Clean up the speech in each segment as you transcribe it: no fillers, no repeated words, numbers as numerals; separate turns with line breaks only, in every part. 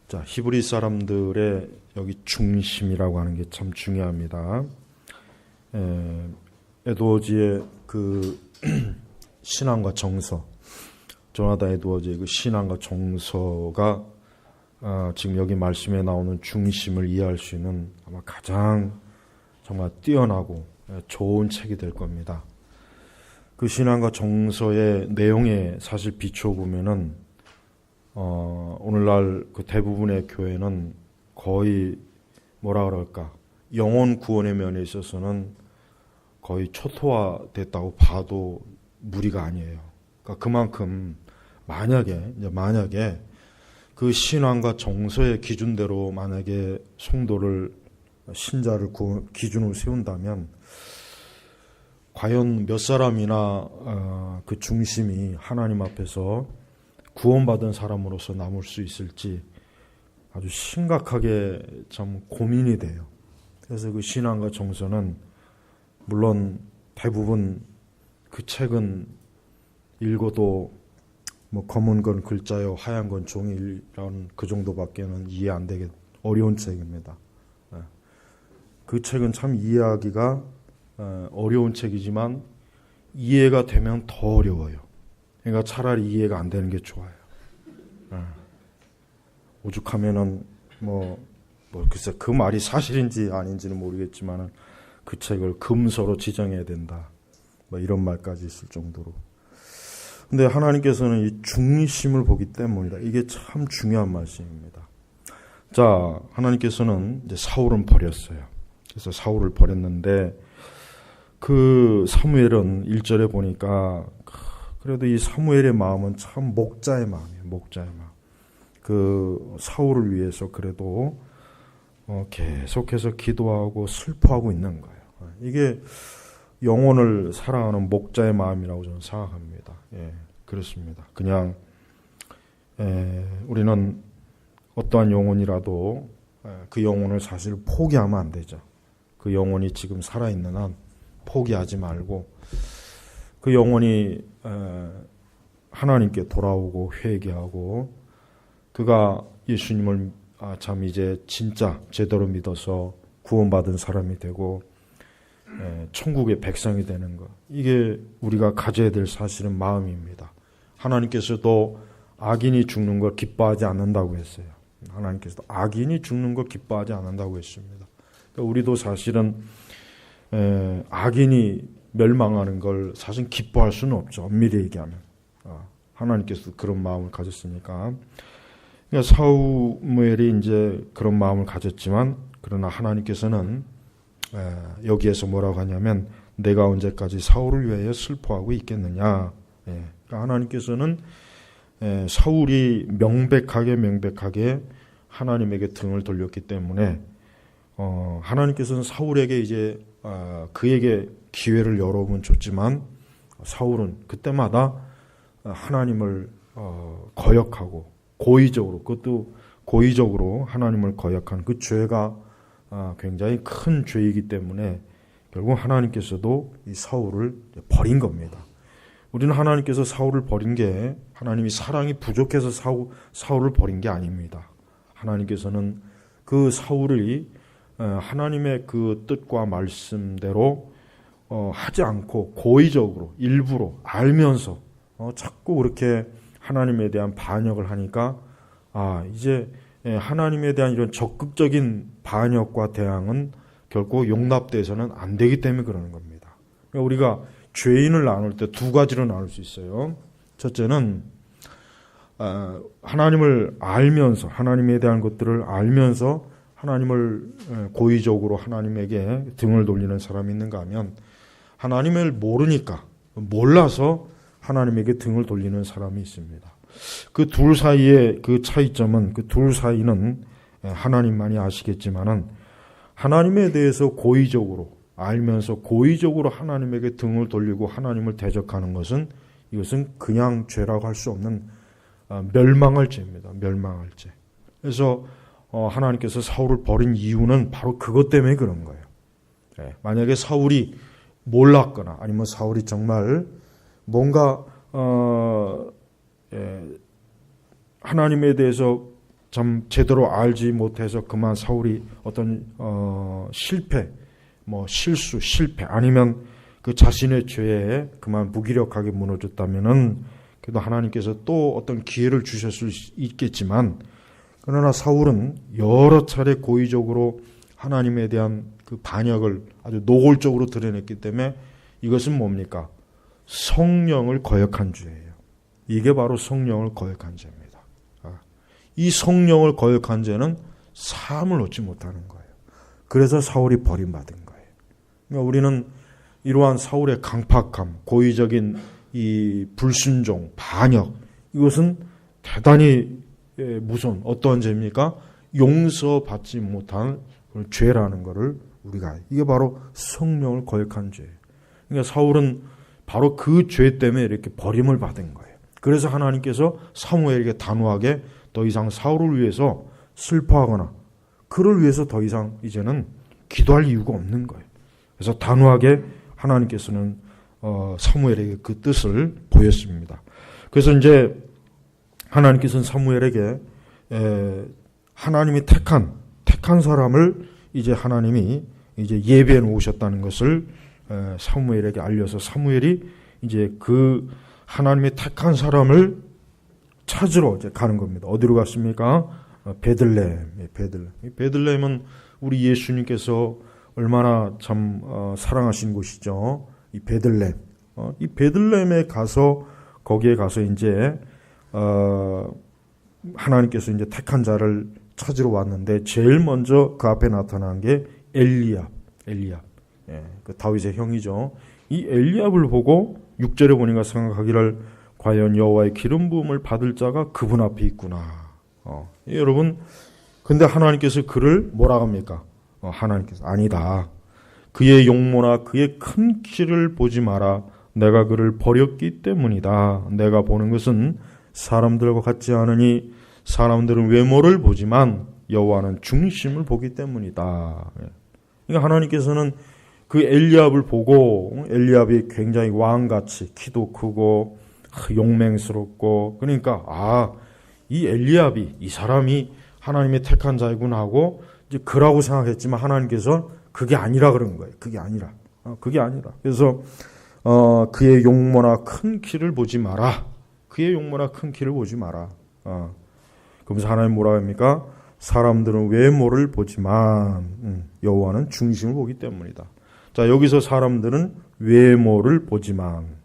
자, 히브리 사람들의 여기 중심이라고 하는 게 참 중요합니다. 에드워즈의 그 신앙과 정서, 조나단 에드워즈의 그 신앙과 정서가 지금 여기 말씀에 나오는 중심을 이해할 수 있는 아마 가장 정말 뛰어나고 좋은 책이 될 겁니다. 그 신앙과 정서의 내용에 사실 비추어 보면은 오늘날 그 대부분의 교회는 거의 뭐라 그럴까, 영혼 구원의 면에 있어서는 거의 초토화됐다고 봐도 무리가 아니에요. 그러니까 그만큼 만약에 그 신앙과 정서의 기준대로 만약에 성도를, 신자를 기준으로 세운다면 과연 몇 사람이나 그 중심이 하나님 앞에서 구원받은 사람으로서 남을 수 있을지 아주 심각하게 참 고민이 돼요. 그래서 그 신앙과 정서는 물론 대부분 그 책은 읽어도 뭐 검은 건 글자요 하얀 건 종이라는 그 정도밖에는 이해 안 되게 어려운 책입니다. 그 책은 참 이해하기가 어려운 책이지만 이해가 되면 더 어려워요. 그러니까 차라리 이해가 안 되는 게 좋아요. 오죽하면은 글쎄 그 말이 사실인지 아닌지는 모르겠지만은 그 책을 금서로 지정해야 된다, 뭐 이런 말까지 있을 정도로. 근데 하나님께서는 이 중심을 보기 때문이다. 이게 참 중요한 말씀입니다. 자, 하나님께서는 이제 사울은 버렸어요. 그래서 사울을 버렸는데 그 사무엘은 1절에 보니까 그래도 이 사무엘의 마음은 참 목자의 마음이에요. 목자의 마음. 그 사울을 위해서 그래도 계속해서 기도하고 슬퍼하고 있는 거예요. 이게 영혼을 사랑하는 목자의 마음이라고 저는 생각합니다. 예, 그렇습니다. 그냥 우리는 어떠한 영혼이라도 그 영혼을 사실 포기하면 안 되죠. 그 영혼이 지금 살아있는 한 포기하지 말고 그 영혼이 하나님께 돌아오고 회개하고 그가 예수님을 참 이제 진짜 제대로 믿어서 구원받은 사람이 되고 천국의 백성이 되는 것, 이게 우리가 가져야 될 사실은 마음입니다. 하나님께서도 악인이 죽는 걸 기뻐하지 않는다고 했어요. 하나님께서도 악인이 죽는 걸 기뻐하지 않는다고 했습니다. 그러니까 우리도 사실은 악인이 멸망하는 걸 사실 기뻐할 수는 없죠. 엄밀히 얘기하면 하나님께서 그런 마음을 가졌으니까. 그러니까 사무엘이 이제 그런 마음을 가졌지만 그러나 하나님께서는 여기에서 뭐라고 하냐면 내가 언제까지 사울을 위하여 슬퍼하고 있겠느냐. 그러니까 하나님께서는 사울이 명백하게 하나님에게 등을 돌렸기 때문에 하나님께서는 사울에게 이제 그에게 기회를 여러 번 줬지만 사울은 그때마다 하나님을 거역하고 고의적으로, 그것도 고의적으로 하나님을 거역한 그 죄가 굉장히 큰 죄이기 때문에 결국 하나님께서도 이 사울을 버린 겁니다. 우리는 하나님께서 사울을 버린 게 하나님이 사랑이 부족해서 사울을 버린 게 아닙니다. 하나님께서는 그 사울이 하나님의 그 뜻과 말씀대로 하지 않고 고의적으로 일부러 알면서 자꾸 그렇게 하나님에 대한 반역을 하니까 이제 하나님에 대한 이런 적극적인 반역과 대항은 결코 용납돼서는 안 되기 때문에 그러는 겁니다. 그러니까 우리가 죄인을 나눌 때 두 가지로 나눌 수 있어요. 첫째는 하나님을 알면서, 하나님에 대한 것들을 알면서 하나님을 고의적으로 하나님에게 등을 돌리는 사람이 있는가 하면 하나님을 모르니까, 몰라서 하나님에게 등을 돌리는 사람이 있습니다. 그 둘 사이의 그 차이점은, 그 둘 사이는 하나님만이 아시겠지만은 하나님에 대해서 고의적으로 알면서 고의적으로 하나님에게 등을 돌리고 하나님을 대적하는 것은, 이것은 그냥 죄라고 할 수 없는 멸망할 죄입니다. 멸망할 죄. 그래서 하나님께서 사울을 버린 이유는 바로 그것 때문에 그런 거예요. 만약에 사울이 몰랐거나 아니면 사울이 정말 뭔가 하나님에 대해서 참 제대로 알지 못해서 그만 사울이 어떤 실패, 실수, 실패 아니면 그 자신의 죄에 그만 무기력하게 무너졌다면은 그래도 하나님께서 또 어떤 기회를 주셨을 수 있겠지만, 그러나 사울은 여러 차례 고의적으로 하나님에 대한 그 반역을 아주 노골적으로 드러냈기 때문에 이것은 뭡니까? 성령을 거역한 죄예요. 이게 바로 성령을 거역한 죄입니다. 이 성령을 거역한 죄는 사함을 얻지 못하는 거예요. 그래서 사울이 버림받은 거예요. 그러니까 우리는 이러한 사울의 강팍함, 고의적인 이 불순종, 반역, 이것은 대단히 무서운 어떠한 죄입니까? 용서받지 못한 죄라는 것을 우리가, 이게 바로 성령을 거역한 죄예요. 그러니까 사울은 바로 그 죄 때문에 이렇게 버림을 받은 거예요. 그래서 하나님께서 사무엘에게 단호하게 더 이상 사울을 위해서 슬퍼하거나 그를 위해서 더 이상 이제는 기도할 이유가 없는 거예요. 그래서 단호하게 하나님께서는 사무엘에게 그 뜻을 보였습니다. 그래서 이제 하나님께서는 사무엘에게 하나님이 택한 사람을 이제 하나님이 이제 예배해 놓으셨다는 것을 사무엘에게 알려서 사무엘이 이제 그 하나님의 택한 사람을 찾으러 이제 가는 겁니다. 어디로 갔습니까? 베들레헴. 베들레헴은 우리 예수님께서 얼마나 참 사랑하신 곳이죠. 이 베들레헴. 이 베들레헴에 가서 거기에 가서 이제 하나님께서 이제 택한 자를 찾으러 왔는데 제일 먼저 그 앞에 나타난 게 엘리압. 그 다윗의 형이죠. 이 엘리압을 보고 6절에 보니까 생각하기를 과연 여호와의 기름 부음을 받을 자가 그분 앞에 있구나. 여러분, 근데 하나님께서 그를 뭐라 합니까? 하나님께서 아니다. 그의 용모나 그의 큰 키를 보지 마라. 내가 그를 버렸기 때문이다. 내가 보는 것은 사람들과 같지 않으니 사람들은 외모를 보지만 여호와는 중심을 보기 때문이다. 그러니까 하나님께서는 그 엘리압을 보고, 엘리압이 굉장히 왕같이 키도 크고 용맹스럽고, 그러니까 이 엘리압이, 이 사람이 하나님의 택한 자이구나 하고 이제 그라고 생각했지만 하나님께서 그게 아니라 그런 거예요. 그게 아니라. 그래서 그의 용모나 큰 키를 보지 마라. 그의 용모나 큰 키를 보지 마라. 그러면서 하나님 뭐라고 합니까? 사람들은 외모를 보지만 여호와는 중심을 보기 때문이다. 자, 여기서 사람들은 외모를 보지만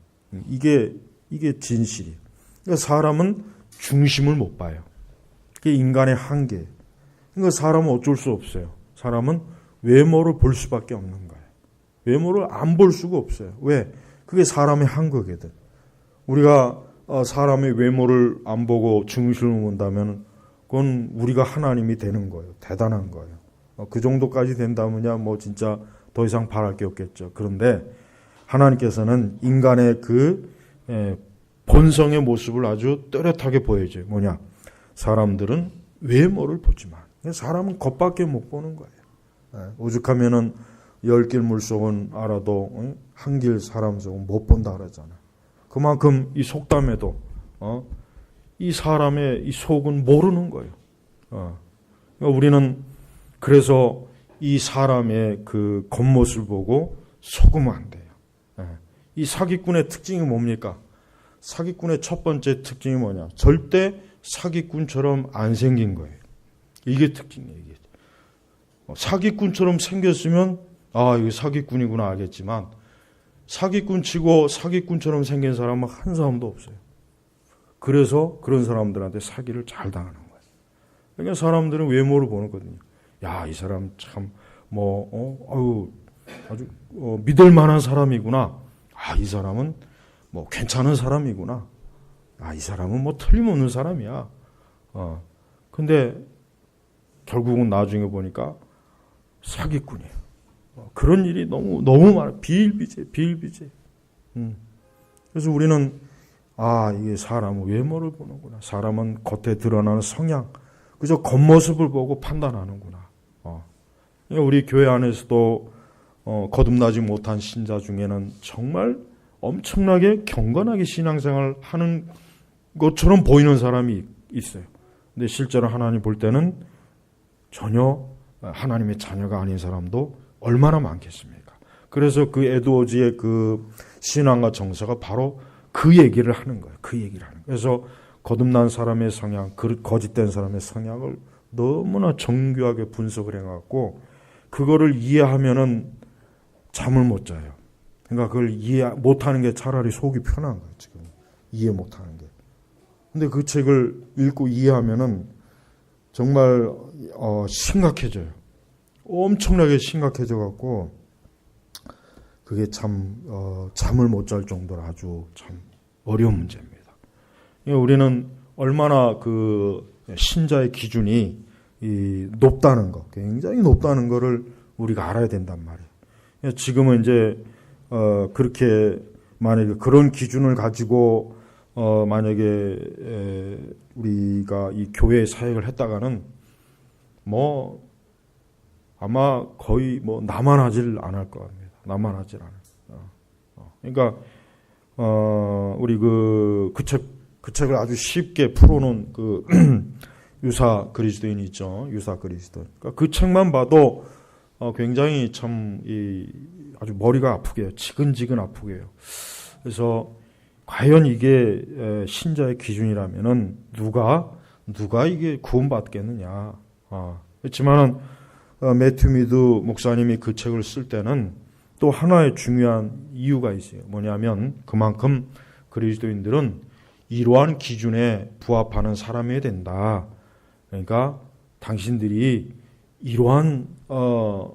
이게 진실이에요. 그러니까 사람은 중심을 못 봐요. 그게 인간의 한계. 그러니까 사람은 어쩔 수 없어요. 사람은 외모를 볼 수밖에 없는 거예요. 외모를 안 볼 수가 없어요. 왜? 그게 사람의 한계거든. 우리가 사람의 외모를 안 보고 중심을 본다면 그건 우리가 하나님이 되는 거예요. 대단한 거예요. 그 정도까지 된다면야 진짜 더 이상 바랄 게 없겠죠. 그런데 하나님께서는 인간의 그 본성의 모습을 아주 뚜렷하게 보여줘요. 뭐냐? 사람들은 외모를 보지만 사람은 겉밖에 못 보는 거예요. 오죽하면은 10길 물속은 알아도 한 길 사람 속은 못 본다 그러잖아요. 그만큼 이 속담에도 이 사람의 이 속은 모르는 거예요. 그러니까 우리는 그래서 이 사람의 그 겉모습을 보고 속으면 안 돼요. 이 사기꾼의 특징이 뭡니까? 사기꾼의 첫 번째 특징이 뭐냐? 절대 사기꾼처럼 안 생긴 거예요. 이게 특징이에요. 이게. 사기꾼처럼 생겼으면 이거 사기꾼이구나 알겠지만 사기꾼 치고 사기꾼처럼 생긴 사람은 한 사람도 없어요. 그래서 그런 사람들한테 사기를 잘 당하는 거예요. 그러니까 사람들은 외모를 보는 거거든요. 야, 이 사람 참 아주 믿을 만한 사람이구나. 이 사람은 괜찮은 사람이구나. 이 사람은 틀림없는 사람이야. 근데 결국은 나중에 보니까 사기꾼이에요. 그런 일이 너무 많아. 비일비재. 그래서 우리는 이게 사람은 외모를 보는구나. 사람은 겉에 드러나는 성향, 그저 겉모습을 보고 판단하는구나. 그러니까 우리 교회 안에서도 거듭나지 못한 신자 중에는 정말 엄청나게 경건하게 신앙생활을 하는 것처럼 보이는 사람이 있어요. 근데 실제로 하나님 볼 때는 전혀 하나님의 자녀가 아닌 사람도 얼마나 많겠습니까? 그래서 그 에드워즈의 그 신앙과 정서가 바로 그 얘기를 하는 거예요. 그 얘기를 하는 거예요. 그래서 거듭난 사람의 성향, 거짓된 사람의 성향을 너무나 정교하게 분석을 해갖고 그거를 이해하면은 잠을 못 자요. 그러니까 그걸 이해 못하는 게 차라리 속이 편한 거예요. 지금 이해 못하는 게. 근데 그 책을 읽고 이해하면은 정말 심각해져요. 엄청나게 심각해져갖고 그게 참 잠을 못 잘 정도로 아주 참 어려운 문제입니다. 우리는 얼마나 그 신자의 기준이 높다는 거, 굉장히 높다는 거를 우리가 알아야 된단 말이에요. 지금은 이제 그렇게 만약에 그런 기준을 가지고 만약에 우리가 이 교회 사역을 했다가는 뭐 아마 거의 뭐 나만 하질 않을 겁니다. 나만 하질 않아요. 그러니까 우리 그 책을 아주 쉽게 풀어놓은 그 유사 그리스도인이 있죠. 유사 그리스도. 그러니까 그 책만 봐도 굉장히 참 아주 머리가 아프게 해요. 지근지근 아프게 해요. 그래서 과연 이게 신자의 기준이라면은 누가 이게 구원받겠느냐. 그렇지만은 매튜 미드 목사님이 그 책을 쓸 때는 또 하나의 중요한 이유가 있어요. 뭐냐면 그만큼 그리스도인들은 이러한 기준에 부합하는 사람이어야 된다. 그러니까 당신들이 이러한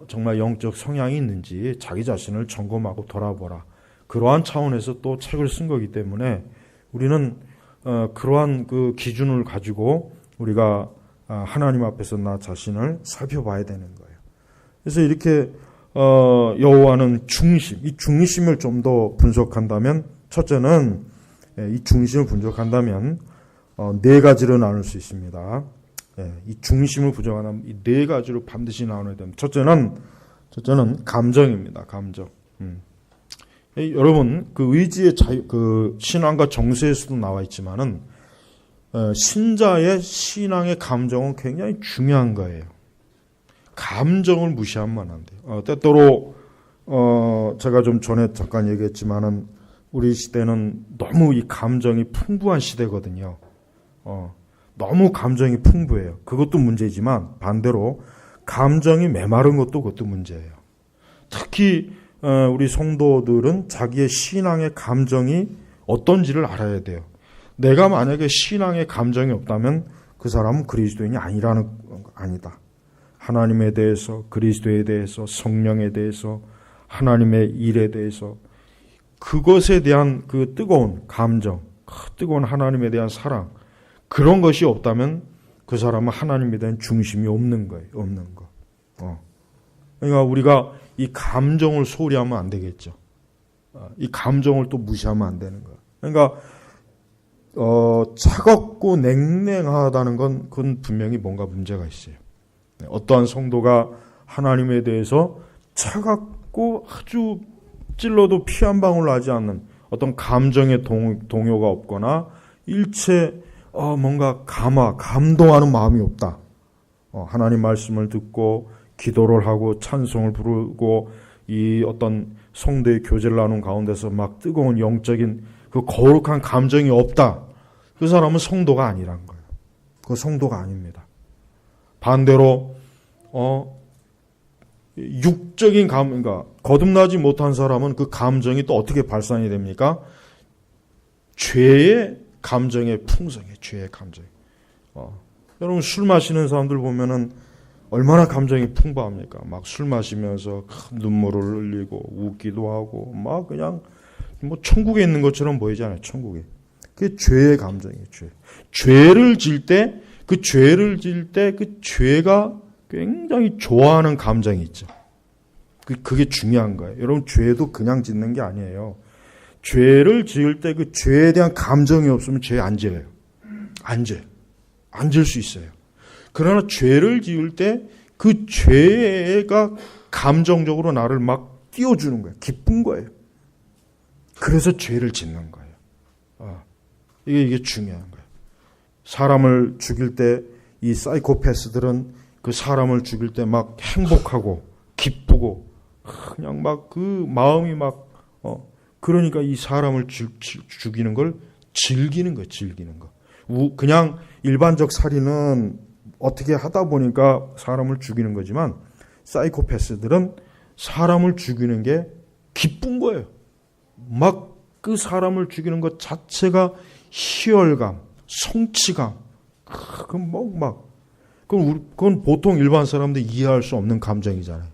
정말 영적 성향이 있는지 자기 자신을 점검하고 돌아보라. 그러한 차원에서 또 책을 쓴 거기 때문에 우리는 그러한 그 기준을 가지고 우리가 하나님 앞에서 나 자신을 살펴봐야 되는 거예요. 그래서 이렇게 여호와는 중심, 이 중심을 좀 더 분석한다면 첫째는 이 중심을 분석한다면 네 가지로 나눌 수 있습니다. 이 중심을 분석하면 이 네 가지로 반드시 나눠야 됩니다. 첫째는 감정입니다. 감정. 여러분 그 의지의 자유, 그 신앙과 정서에서도 나와 있지만은 신자의 신앙의 감정은 굉장히 중요한 거예요. 감정을 무시하면 안 돼요. 때때로 제가 좀 전에 잠깐 얘기했지만은 우리 시대는 너무 이 감정이 풍부한 시대거든요. 너무 감정이 풍부해요. 그것도 문제지만 반대로 감정이 메마른 것도 그것도 문제예요. 특히 우리 성도들은 자기의 신앙의 감정이 어떤지를 알아야 돼요. 내가 만약에 신앙의 감정이 없다면 그 사람은 그리스도인이 아니다. 하나님에 대해서, 그리스도에 대해서, 성령에 대해서, 하나님의 일에 대해서 그것에 대한 그 뜨거운 감정, 뜨거운 하나님에 대한 사랑 그런 것이 없다면 그 사람은 하나님에 대한 중심이 없는 거예요. 없는 거. 그러니까 우리가 이 감정을 소홀히 하면 안 되겠죠. 이 감정을 또 무시하면 안 되는 거예요. 그러니까 차갑고 냉랭하다는 건 그건 분명히 뭔가 문제가 있어요. 어떠한 성도가 하나님에 대해서 차갑고 아주 찔러도 피 한 방울 나지 않는 어떤 감정의 동요가 없거나 일체 뭔가 감동하는 마음이 없다. 하나님 말씀을 듣고 기도를 하고 찬송을 부르고 이 어떤 성도의 교제를 나눈 가운데서 막 뜨거운 영적인 그 거룩한 감정이 없다. 그 사람은 성도가 아니란 거예요. 그 성도가 아닙니다. 반대로 육적인 그러니까 거듭나지 못한 사람은 그 감정이 또 어떻게 발산이 됩니까? 죄의 감정의 풍성해. 죄의 감정. 여러분 술 마시는 사람들 보면은 얼마나 감정이 풍부합니까? 막 술 마시면서 눈물을 흘리고 웃기도 하고 막 그냥 뭐 천국에 있는 것처럼 보이잖아요. 천국에. 그게 죄의 감정이에요. 죄를 질 때 그 죄가 굉장히 좋아하는 감정이 있죠. 그게 중요한 거예요. 여러분 죄도 그냥 짓는 게 아니에요. 죄를 지을 때 그 죄에 대한 감정이 없으면 죄 안 지어요. 안 질 수 있어요. 그러나 죄를 지을 때 그 죄가 감정적으로 나를 막 띄워주는 거예요. 기쁜 거예요. 그래서 죄를 짓는 거예요. 이게 중요한 거예요. 사람을 죽일 때 이 사이코패스들은 그 사람을 죽일 때 막 행복하고 기쁘고 그냥 막 그 마음이 막 그러니까 이 사람을 죽이는 걸 즐기는 거예요. 즐기는 거. 그냥 일반적 살인은 어떻게 하다 보니까 사람을 죽이는 거지만 사이코패스들은 사람을 죽이는 게 기쁜 거예요. 막 그 사람을 죽이는 것 자체가 희열감, 성취감. 그건 보통 일반 사람들이 이해할 수 없는 감정이잖아요.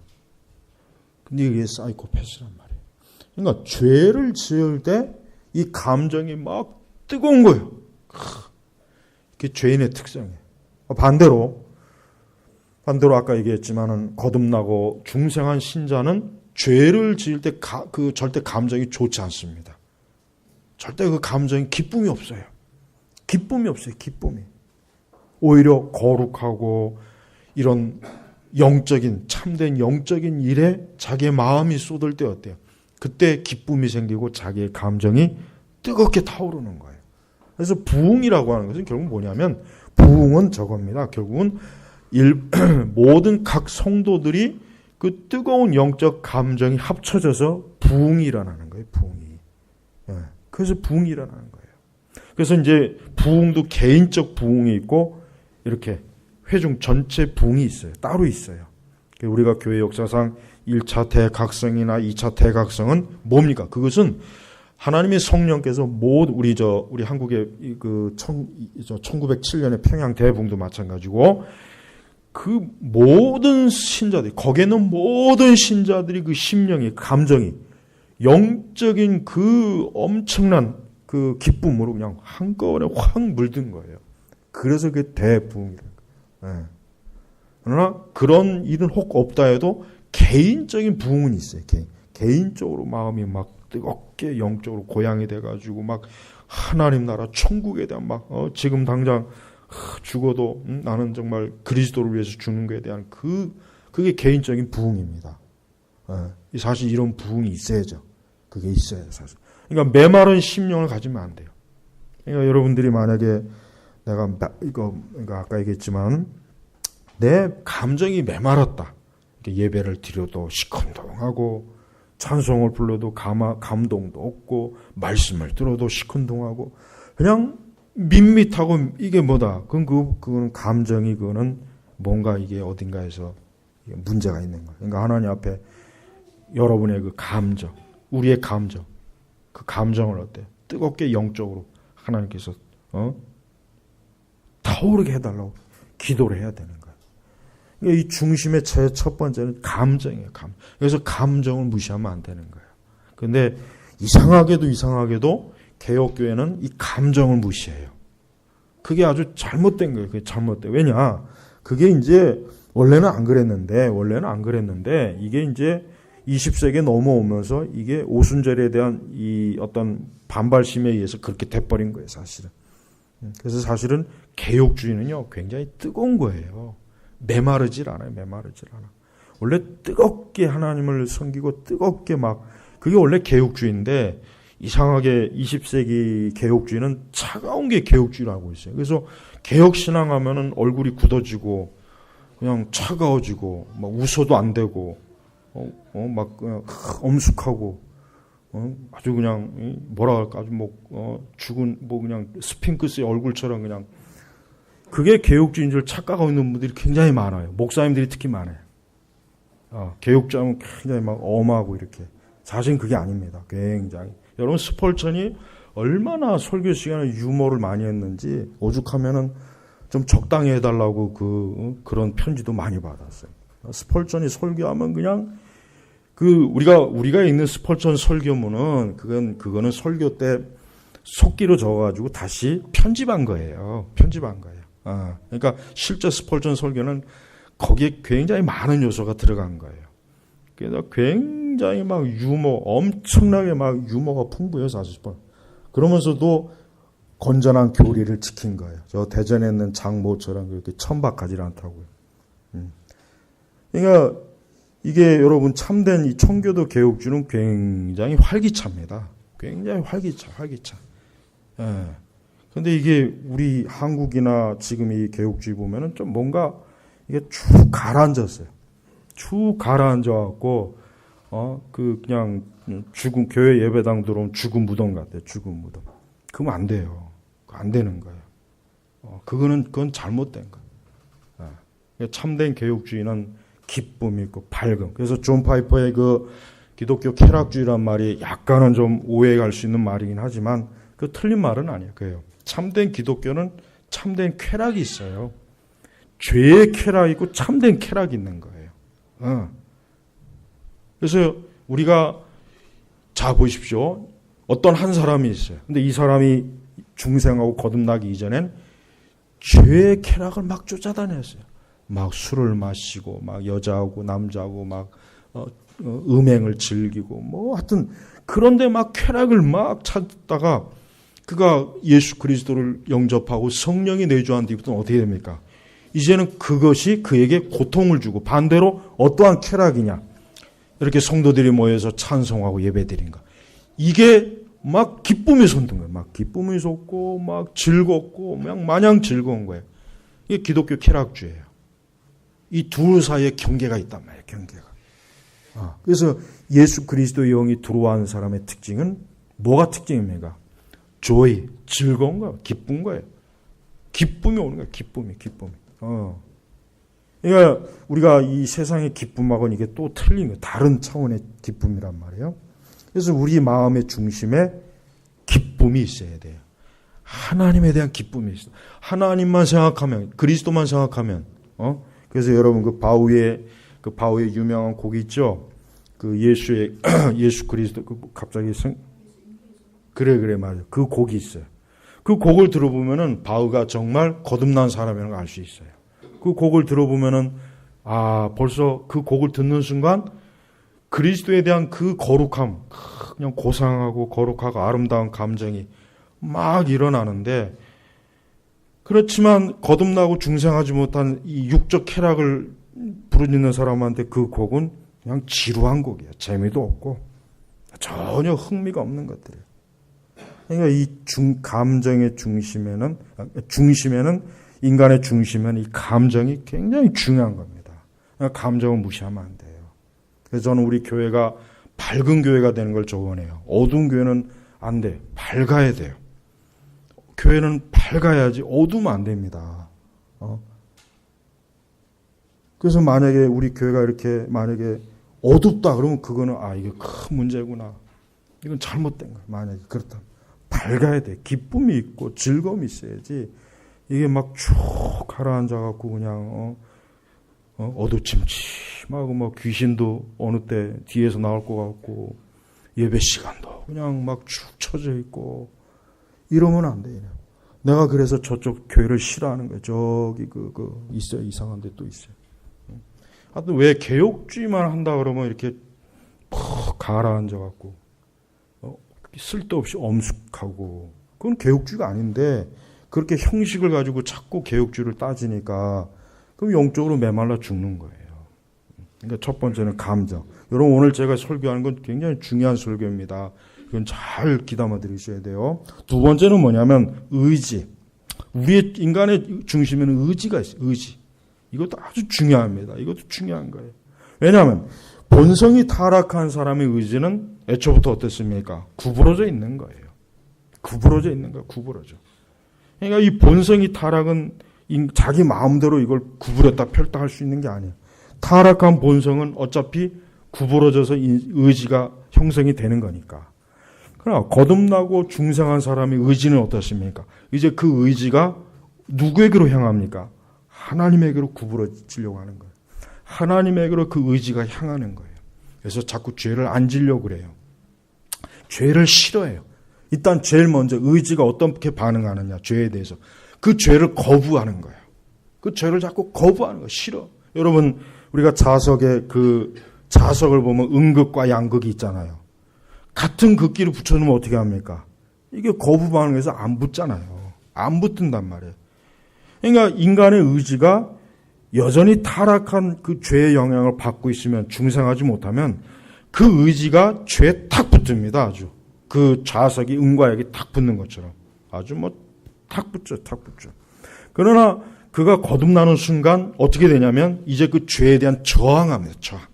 근데 이게 사이코패스란 말이에요. 그러니까 죄를 지을 때 이 감정이 막 뜨거운 거예요. 그게 죄인의 특성이에요. 반대로 아까 얘기했지만은 거듭나고 중생한 신자는 죄를 지을 때 절대 감정이 좋지 않습니다. 절대 그 감정이 기쁨이 없어요. 기쁨이 없어요. 기쁨이. 오히려 거룩하고 이런 참된 영적인 일에 자기의 마음이 쏟을 때 어때요? 그때 기쁨이 생기고 자기의 감정이 뜨겁게 타오르는 거예요. 그래서 부흥이라고 하는 것은 결국 뭐냐면 부흥은 저겁니다. 결국은 모든 각 성도들이 그 뜨거운 영적 감정이 합쳐져서 부흥이 일어나는 거예요. 부흥이. 그래서 부흥이 일어나는 거예요. 그래서 이제 부흥도 개인적 부흥이 있고 이렇게 회중 전체 부흥이 있어요. 따로 있어요. 우리가 교회 역사상 1차 대각성이나 2차 대각성은 뭡니까? 그것은 하나님의 성령께서 우리 한국의 1907년의 평양 대붕도 마찬가지고 그 모든 신자들이 거기에는 모든 신자들이 그 심령이 감정이 영적인 그 엄청난 그 기쁨으로 그냥 한꺼번에 확 물든 거예요. 그래서 그게 대부흥이라는 거예요. 그러나 그런 일은 혹 없다 해도 개인적인 부흥은 있어요. 개인적으로 마음이 막 뜨겁게 영적으로 고향이 돼가지고 막 하나님 나라 천국에 대한 막 지금 당장 죽어도 나는 정말 그리스도를 위해서 죽는 것에 대한 그게 개인적인 부흥입니다. 사실 이런 부흥이 있어야죠. 그게 있어야 사실. 그러니까 메마른 심령을 가지면 안 돼요. 그러니까 여러분들이 만약에 그러니까 아까 얘기했지만 내 감정이 메말랐다. 예배를 드려도 시큰둥하고 찬송을 불러도 감동도 없고 말씀을 들어도 시큰둥하고 그냥 밋밋하고 이게 뭐다? 그거는 감정이 그거는 뭔가 이게 어딘가에서 문제가 있는 거예요. 그러니까 하나님 앞에 여러분의 그 감정, 우리의 감정, 그 감정을 어때? 뜨겁게 영적으로 하나님께서 타오르게 해달라고 기도를 해야 되는 거예요. 그러니까 이 중심의 첫 번째는 감정이에요. 그래서 감정을 무시하면 안 되는 거예요. 그런데 이상하게도 개혁교회는 이 감정을 무시해요. 그게 아주 잘못된 거예요. 그게 잘못돼. 왜냐? 그게 이제 원래는 안 그랬는데 이게 이제 20세기에 넘어오면서 이게 오순절에 대한 이 어떤 반발심에 의해서 그렇게 돼버린 거예요, 사실은. 그래서 사실은 개혁주의는요, 굉장히 뜨거운 거예요. 메마르질 않아요. 원래 뜨겁게 하나님을 섬기고 뜨겁게 그게 원래 개혁주의인데 이상하게 20세기 개혁주의는 차가운 게 개혁주의라고 있어요. 그래서 개혁신앙하면은 얼굴이 굳어지고 그냥 차가워지고 막 웃어도 안 되고 막 그냥 엄숙하고 아주 그냥 뭐라 할까 아주 죽은 그냥 스핑크스의 얼굴처럼 그냥 그게 개혁주의인 줄 착각하고 있는 분들이 굉장히 많아요. 목사님들이 특히 많아요. 개혁자는 굉장히 막 엄하고 이렇게. 사실은 그게 아닙니다. 굉장히. 여러분 스펄전이 얼마나 설교 시간에 유머를 많이 했는지 오죽하면은 좀 적당히 해달라고 그런 편지도 많이 받았어요. 스펄전이 설교하면 그냥 우리가 읽는 스펄전 설교문은 그거는 설교 때 속기로 적어가지고 다시 편집한 거예요. 그러니까 실제 스펄전 설교는 거기에 굉장히 많은 요소가 들어간 거예요. 그래서 굉장히 엄청나게 유머가 풍부해요, 사실. 그러면서도 건전한 교리를 지킨 거예요. 저 대전에 있는 장모처럼 그렇게 천박하지 않다고요. 그러니까 이게 여러분 참된 이 청교도 개혁주는 굉장히 활기차입니다. 굉장히 활기차. 근데 이게 우리 한국이나 지금 이 개혁주의 보면은 좀 뭔가 이게 쭉 가라앉았어요. 쭉 가라앉아갖고, 그냥 죽은, 교회 예배당 들어오면 죽은 무덤 같아요. 죽은 무덤. 그러면 안 돼요. 안 되는 거예요. 그건 잘못된 거예요. 참된 개혁주의는 기쁨이 있고 밝음. 그래서 존 파이퍼의 그 기독교 쾌락주의란 말이 약간은 좀 오해할 수 있는 말이긴 하지만 그 틀린 말은 아니에요. 그래요. 참된 기독교는 참된 쾌락이 있어요. 죄의 쾌락이 있고 참된 쾌락이 있는 거예요. 그래서 우리가 자 보십시오. 어떤 한 사람이 있어요. 근데 이 사람이 중생하고 거듭나기 이전엔 죄의 쾌락을 막 쫓아다녔어요. 막 술을 마시고 막 여자하고 남자하고 막 음행을 즐기고 뭐 하여튼 그런데 막 쾌락을 막 찾다가 그가 예수 그리스도를 영접하고 성령이 내주한 뒤부터는 어떻게 됩니까? 이제는 그것이 그에게 고통을 주고 반대로 어떠한 쾌락이냐? 이렇게 성도들이 모여서 찬송하고 예배드린 거. 이게 막 기쁨이 솟는 거예요. 막 기쁨이 솟고 막 즐겁고 그냥 마냥 즐거운 거예요. 이게 기독교 쾌락주의예요. 이 둘 사이에 경계가 있단 말이에요. 경계가. 그래서 예수 그리스도의 영이 들어온 사람의 특징은 뭐가 특징입니까? joy, 즐거운 거예요. 기쁜 거예요. 기쁨이 오는 거예요. 기쁨이. 그러니까 우리가 이 세상의 기쁨하고는 이게 또 틀린 거예요. 다른 차원의 기쁨이란 말이에요. 그래서 우리 마음의 중심에 기쁨이 있어야 돼요. 하나님에 대한 기쁨이 있어요. 하나님만 생각하면, 그리스도만 생각하면, 그래서 여러분 그 바우의 유명한 곡이 있죠. 그 예수 그리스도 갑자기 그래 맞아. 그 곡이 있어요. 그 곡을 들어보면은 바우가 정말 거듭난 사람이라는 걸 알 수 있어요. 그 곡을 들어보면은 벌써 그 곡을 듣는 순간 그리스도에 대한 그 거룩함, 그냥 고상하고 거룩하고 아름다운 감정이 막 일어나는데, 그렇지만 거듭나고 중생하지 못한 이 육적 쾌락을 부르짖는 사람한테 그 곡은 그냥 지루한 곡이에요. 재미도 없고 전혀 흥미가 없는 것들이에요. 그러니까 이 감정의 중심에는 인간의 중심에는 이 감정이 굉장히 중요한 겁니다. 그러니까 감정을 무시하면 안 돼요. 그래서 저는 우리 교회가 밝은 교회가 되는 걸 조언해요. 어두운 교회는 안 돼. 밝아야 돼요. 교회는 밝아야지 어두우면 안 됩니다. 그래서 만약에 우리 교회가 이렇게 만약에 어둡다 그러면 그거는 이게 큰 문제구나. 이건 잘못된 거예요. 만약에 그렇다면 밝아야 돼. 기쁨이 있고 즐거움이 있어야지. 이게 막 쭉 가라앉아갖고 그냥 어두침침하고 막 귀신도 어느 때 뒤에서 나올 것 같고 예배 시간도 그냥 막 축 처져 있고 이러면 안 돼요. 내가 그래서 저쪽 교회를 싫어하는 거예요. 저기 있어요. 이상한 데 또 있어요. 하여튼 왜 개혁주의만 한다 그러면 이렇게 푹 가라앉아갖고 쓸데없이 엄숙하고 그건 개혁주의가 아닌데 그렇게 형식을 가지고 자꾸 개혁주의를 따지니까 그럼 영적으로 메말라 죽는 거예요. 그러니까 첫 번째는 감정. 여러분 오늘 제가 설교하는 건 굉장히 중요한 설교입니다. 이건 잘 귀담아 들으셔야 돼요. 두 번째는 뭐냐면 의지. 우리의 인간의 중심에는 의지가 있어요. 의지. 이것도 아주 중요합니다. 이것도 중요한 거예요. 왜냐하면 본성이 타락한 사람의 의지는 애초부터 어땠습니까? 구부러져 있는 거예요. 구부러져 있는 거예요. 구부러져. 그러니까 이 본성이 타락은 자기 마음대로 이걸 구부렸다 펼다 할 수 있는 게 아니에요. 타락한 본성은 어차피 구부러져서 의지가 형성이 되는 거니까. 그러나 거듭나고 중생한 사람의 의지는 어떻습니까? 이제 그 의지가 누구에게로 향합니까? 하나님에게로 구부러지려고 하는 거예요. 하나님에게로 그 의지가 향하는 거예요. 그래서 자꾸 죄를 안 지려고 그래요. 죄를 싫어해요. 일단 제일 먼저 의지가 어떻게 반응하느냐, 죄에 대해서. 그 죄를 거부하는 거예요. 그 죄를 자꾸 거부하는 거예요. 싫어. 여러분, 우리가 자석에 자석을 보면 음극과 양극이 있잖아요. 같은 극기를 붙여놓으면 어떻게 합니까? 이게 거부 반응해서 안 붙잖아요. 안 붙는단 말이에요. 그러니까 인간의 의지가 여전히 타락한 그 죄의 영향을 받고 있으면 중생하지 못하면 그 의지가 죄에 탁 붙습니다. 아주. 그 자석이 음과 약이 탁 붙는 것처럼. 아주 탁 붙죠. 그러나 그가 거듭나는 순간 어떻게 되냐면 이제 그 죄에 대한 저항합니다. 저항.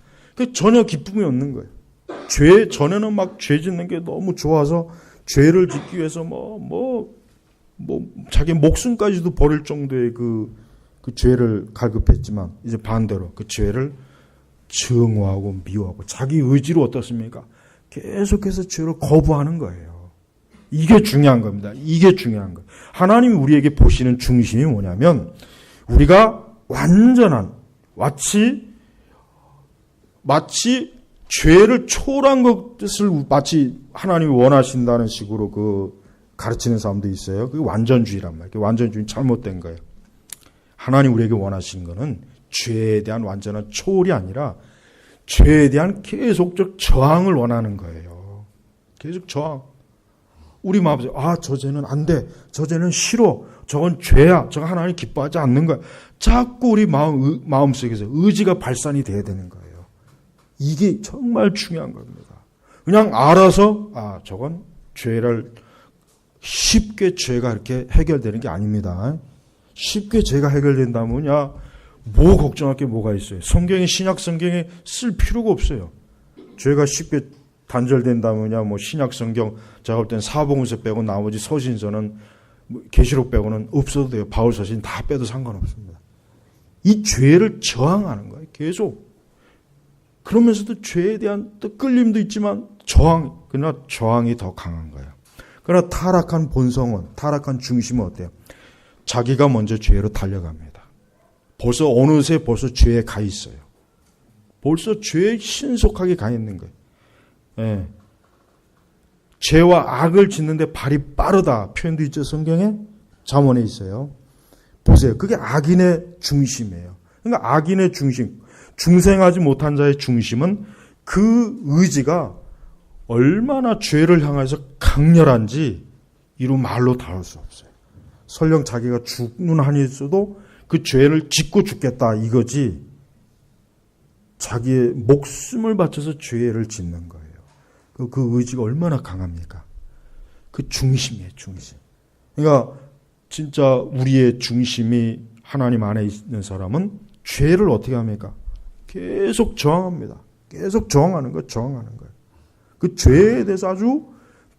전혀 기쁨이 없는 거예요. 전에는 막 죄 짓는 게 너무 좋아서 죄를 짓기 위해서 자기 목숨까지도 버릴 정도의 그 죄를 갈급했지만 이제 반대로 그 죄를 증오하고 미워하고 자기 의지로 어떻습니까? 계속해서 죄를 거부하는 거예요. 이게 중요한 겁니다. 이게 중요한 거예요. 하나님이 우리에게 보시는 중심이 뭐냐면 우리가 완전한 마치 죄를 초월한 것을 마치 하나님이 원하신다는 식으로 그 가르치는 사람도 있어요. 그게 완전주의란 말이에요. 완전주의는 잘못된 거예요. 하나님 우리에게 원하신 거는 죄에 대한 완전한 초월이 아니라 죄에 대한 계속적 저항을 원하는 거예요. 계속 저항. 우리 마음에서 저 죄는 안 돼. 저 죄는 싫어. 저건 죄야. 저거 하나님 기뻐하지 않는 거야. 자꾸 우리 마음속에서 의지가 발산이 돼야 되는 거예요. 이게 정말 중요한 겁니다. 그냥 알아서 저건 죄를 쉽게 죄가 이렇게 해결되는 게 아닙니다. 쉽게 죄가 해결된다면야 뭐 걱정할 게 뭐가 있어요. 신약 성경에 쓸 필요가 없어요. 죄가 쉽게 단절된다면야 신약 성경 제가 볼 땐 사복음서 빼고 나머지 서신서는 계시록 빼고는 없어도 돼요. 바울 서신 다 빼도 상관없습니다. 이 죄를 저항하는 거예요. 계속. 그러면서도 죄에 대한 또 끌림도 있지만 그러나 저항이 더 강한 거예요. 그러나 타락한 본성은, 타락한 중심은 어때요? 자기가 먼저 죄로 달려갑니다. 어느새 죄에 가 있어요. 벌써 죄에 신속하게 가 있는 거예요. 예. 죄와 악을 짓는데 발이 빠르다 표현도 있죠. 성경에 잠언에 있어요. 보세요. 그게 악인의 중심이에요. 그러니까 악인의 중심, 중생하지 못한 자의 중심은 그 의지가 얼마나 죄를 향해서 강렬한지 이루 말로 다룰 수 없어요. 설령 자기가 죽는 한이 있어도 그 죄를 짓고 죽겠다 이거지 자기의 목숨을 바쳐서 죄를 짓는 거예요. 그 의지가 얼마나 강합니까? 그 중심이에요, 중심. 그러니까 진짜 우리의 중심이 하나님 안에 있는 사람은 죄를 어떻게 합니까? 계속 저항합니다. 계속 저항하는 거예요. 그 죄에 대해서 아주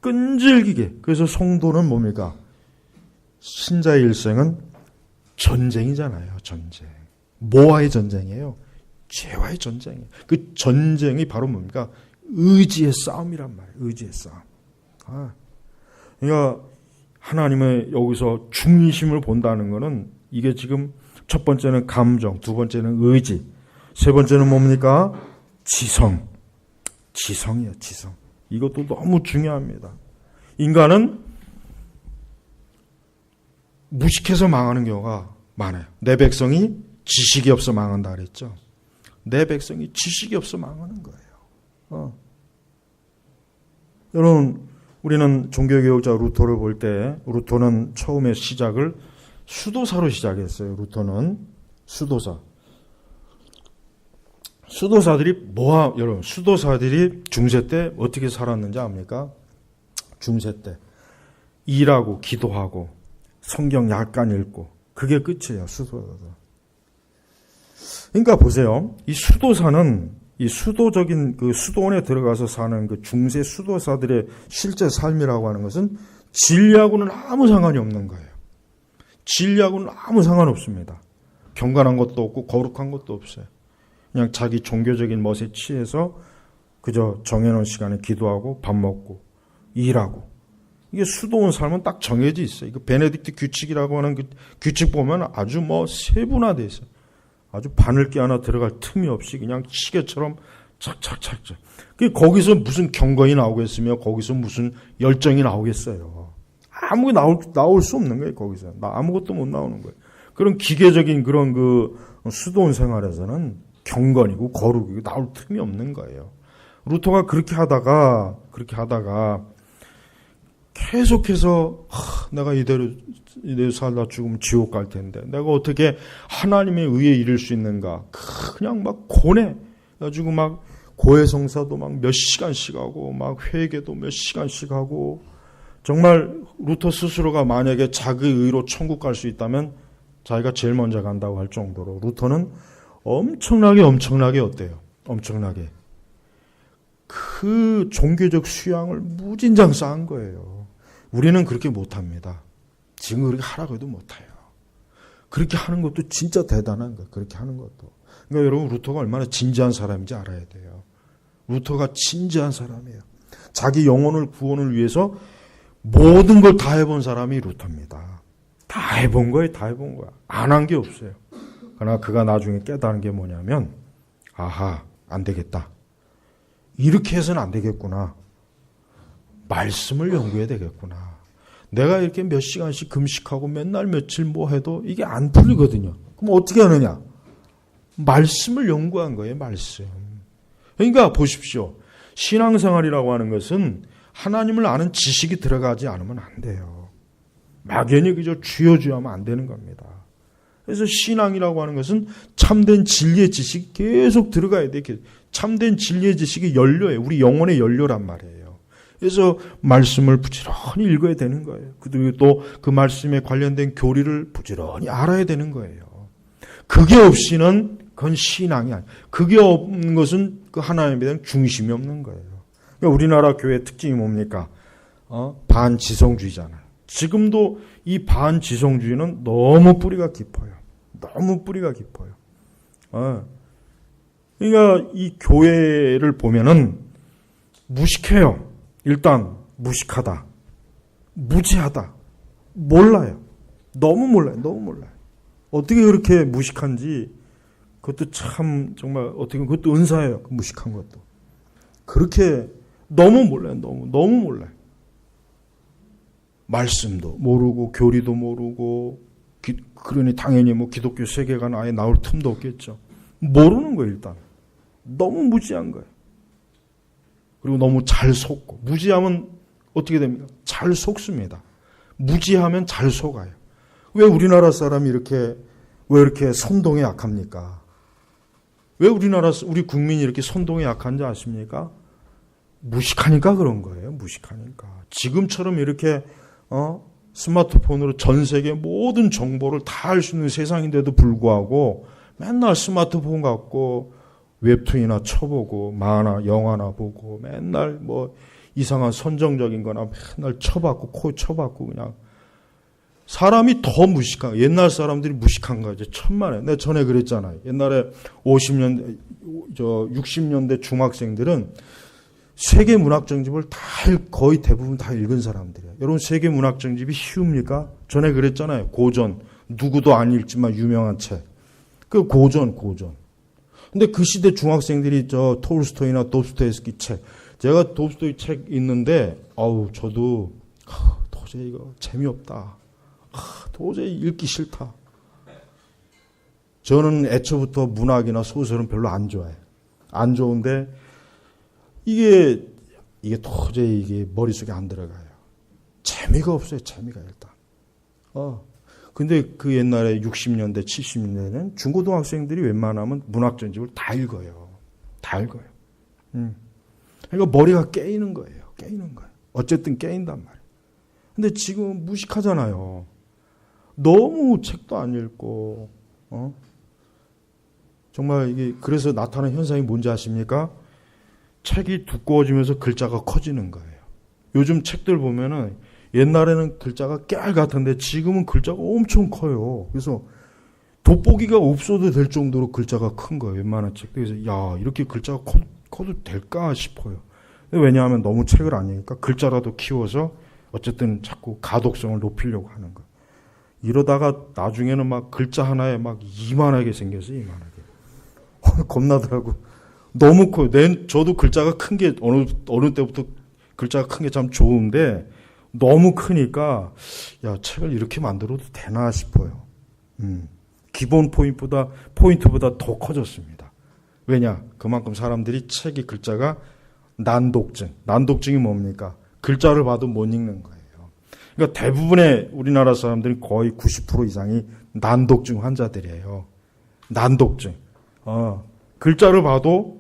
끈질기게. 그래서 성도는 뭡니까? 신자의 일생은 전쟁이잖아요. 전쟁. 뭐와의 전쟁이에요? 죄와의 전쟁이에요. 그 전쟁이 바로 뭡니까? 의지의 싸움이란 말이에요. 의지의 싸움. 그러니까 하나님의 여기서 중심을 본다는 것은 이게 지금 첫 번째는 감정, 두 번째는 의지, 세 번째는 뭡니까? 지성이에요. 지성. 이것도 너무 중요합니다. 인간은 무식해서 망하는 경우가 많아요. 내 백성이 지식이 없어 망한다 그랬죠. 내 백성이 지식이 없어 망하는 거예요. 여러분, 우리는 종교개혁자 루터를 볼 때 루터는 처음에 시작을 수도사로 시작했어요. 루터는 수도사. 여러분, 수도사들이 중세 때 어떻게 살았는지 압니까? 중세 때 일하고 기도하고 성경 약간 읽고 그게 끝이에요. 수도사들. 그러니까 보세요. 이 수도사는 이 수도적인 그 수도원에 들어가서 사는 그 중세 수도사들의 실제 삶이라고 하는 것은 진리하고는 아무 상관이 없는 거예요. 진리하고는 아무 상관없습니다. 경건한 것도 없고 거룩한 것도 없어요. 그냥 자기 종교적인 멋에 취해서 그저 정해놓은 시간에 기도하고 밥 먹고 일하고. 이게 수도원 삶은 딱 정해져 있어요. 이거 베네딕트 규칙이라고 하는 그 규칙 보면 아주 세분화되어 있어요. 아주 바늘기 하나 들어갈 틈이 없이 그냥 시계처럼 착착착. 거기서 무슨 경건이 나오겠으며 거기서 무슨 열정이 나오겠어요. 아무것도 나올 수 없는 거예요. 거기서 아무것도 못 나오는 거예요. 그런 기계적인 그런 그 수도원 생활에서는 경건이고 거룩이고 나올 틈이 없는 거예요. 루터가 그렇게 하다가 계속해서 내가 이대로 살다 죽으면 지옥 갈 텐데 내가 어떻게 하나님의 의에 이를 수 있는가. 그냥 막 고뇌 가지고 막 고해성사도 막 몇 시간씩 하고 막 회개도 몇 시간씩 하고 정말 루터 스스로가 만약에 자기 의로 천국 갈 수 있다면 자기가 제일 먼저 간다고 할 정도로 루터는 엄청나게 어때요? 엄청나게 그 종교적 수양을 무진장 쌓은 거예요. 우리는 그렇게 못합니다. 지금 그렇게 하라고 해도 못해요. 그렇게 하는 것도 진짜 대단한 거예요. 그렇게 하는 것도. 그러니까 여러분 루터가 얼마나 진지한 사람인지 알아야 돼요. 루터가 진지한 사람이에요. 자기 영혼을 구원을 위해서 모든 걸 다 해본 사람이 루터입니다. 다 해본 거예요. 다 해본 거야. 안 한 게 없어요. 그러나 그가 나중에 깨달은 게 뭐냐면 아하 안 되겠다. 이렇게 해서는 안 되겠구나. 말씀을 연구해야 되겠구나. 내가 이렇게 몇 시간씩 금식하고 맨날 며칠 뭐 해도 이게 안 풀리거든요. 그럼 어떻게 하느냐? 말씀을 연구한 거예요. 말씀. 그러니까 보십시오. 신앙생활이라고 하는 것은 하나님을 아는 지식이 들어가지 않으면 안 돼요. 막연히 그저 주여 하면 안 되는 겁니다. 그래서 신앙이라고 하는 것은 참된 진리의 지식이 계속 들어가야 돼. 참된 진리의 지식이 연료예요. 우리 영혼의 연료란 말이에요. 그래서 말씀을 부지런히 읽어야 되는 거예요. 그리고 또 그 말씀에 관련된 교리를 부지런히 알아야 되는 거예요. 그게 없이는 그건 신앙이 아니에요. 그게 없는 것은 그 하나님에 대한 중심이 없는 거예요. 그러니까 우리나라 교회의 특징이 뭡니까? 반지성주의잖아요. 지금도 이 반지성주의는 너무 뿌리가 깊어요. 너무 뿌리가 깊어요. 그러니까 이 교회를 보면은 무식해요. 일단 무식하다. 무지하다. 몰라요. 너무 몰라요. 어떻게 그렇게 무식한지 그것도 참 정말 어떻게 보면 그것도 은사예요. 그 무식한 것도. 그렇게 너무 몰라요. 너무 몰라요. 말씀도 모르고 교리도 모르고 그러니 당연히 뭐 기독교 세계관 아예 나올 틈도 없겠죠. 모르는 거예요. 일단. 너무 무지한 거예요. 그리고 너무 잘 속고. 무지하면 어떻게 됩니까? 잘 속습니다. 무지하면 잘 속아요. 왜 우리나라 사람이 왜 이렇게 선동에 약합니까? 왜 우리 국민이 이렇게 선동에 약한지 아십니까? 무식하니까 그런 거예요. 무식하니까. 지금처럼 이렇게 스마트폰으로 전 세계 모든 정보를 다 알 수 있는 세상인데도 불구하고 맨날 스마트폰 갖고 웹툰이나 쳐보고 만화, 영화나 보고 맨날 뭐 이상한 선정적인 거나 맨날 쳐봤고 코 쳐봤고 그냥 사람이 더 무식한 옛날 사람들이 무식한 거죠. 천만에. 내가 전에 그랬잖아요. 옛날에 50년대 60년대 중학생들은 세계 문학정집을 거의 대부분 다 읽은 사람들이에요. 여러분 세계 문학정집이 쉬웁니까? 전에 그랬잖아요. 고전. 누구도 안 읽지만 유명한 책. 그 고전. 근데 그 시대 중학생들이 톨스토이나 도스토옙스키 책. 제가 도스토옙스키 책 읽는데 저도 도저히 이거 재미없다. 도저히 읽기 싫다. 저는 애초부터 문학이나 소설은 별로 안 좋아해요. 안 좋은데 이게 도저히 이게 머릿속에 안 들어가요. 재미가 없어요. 재미가 일단. 근데 그 옛날에 60년대, 70년대는 중고등학생들이 웬만하면 문학전집을 다 읽어요. 다 읽어요. 그러니까 머리가 깨이는 거예요. 어쨌든 깨인단 말이에요. 근데 지금 무식하잖아요. 너무 책도 안 읽고, 정말 이게 그래서 나타나는 현상이 뭔지 아십니까? 책이 두꺼워지면서 글자가 커지는 거예요. 요즘 책들 보면은 옛날에는 글자가 깨알 같은데 지금은 글자가 엄청 커요. 그래서 돋보기가 없어도 될 정도로 글자가 큰 거예요. 웬만한 책도. 그래서 이렇게 글자가 커도 될까 싶어요. 왜냐하면 너무 책을 안 읽으니까 글자라도 키워서 어쨌든 자꾸 가독성을 높이려고 하는 거예요. 이러다가 나중에는 막 글자 하나에 막 이만하게 생겨서 이만하게. 겁나더라고. 너무 커요. 저도 글자가 큰 게 어느 때부터 글자가 큰 게 참 좋은데 너무 크니까 책을 이렇게 만들어도 되나 싶어요. 기본 포인트보다 더 커졌습니다. 왜냐? 그만큼 사람들이 책이 글자가 난독증이 뭡니까? 글자를 봐도 못 읽는 거예요. 그러니까 대부분의 우리나라 사람들이 거의 90% 이상이 난독증 환자들이에요. 난독증. 글자를 봐도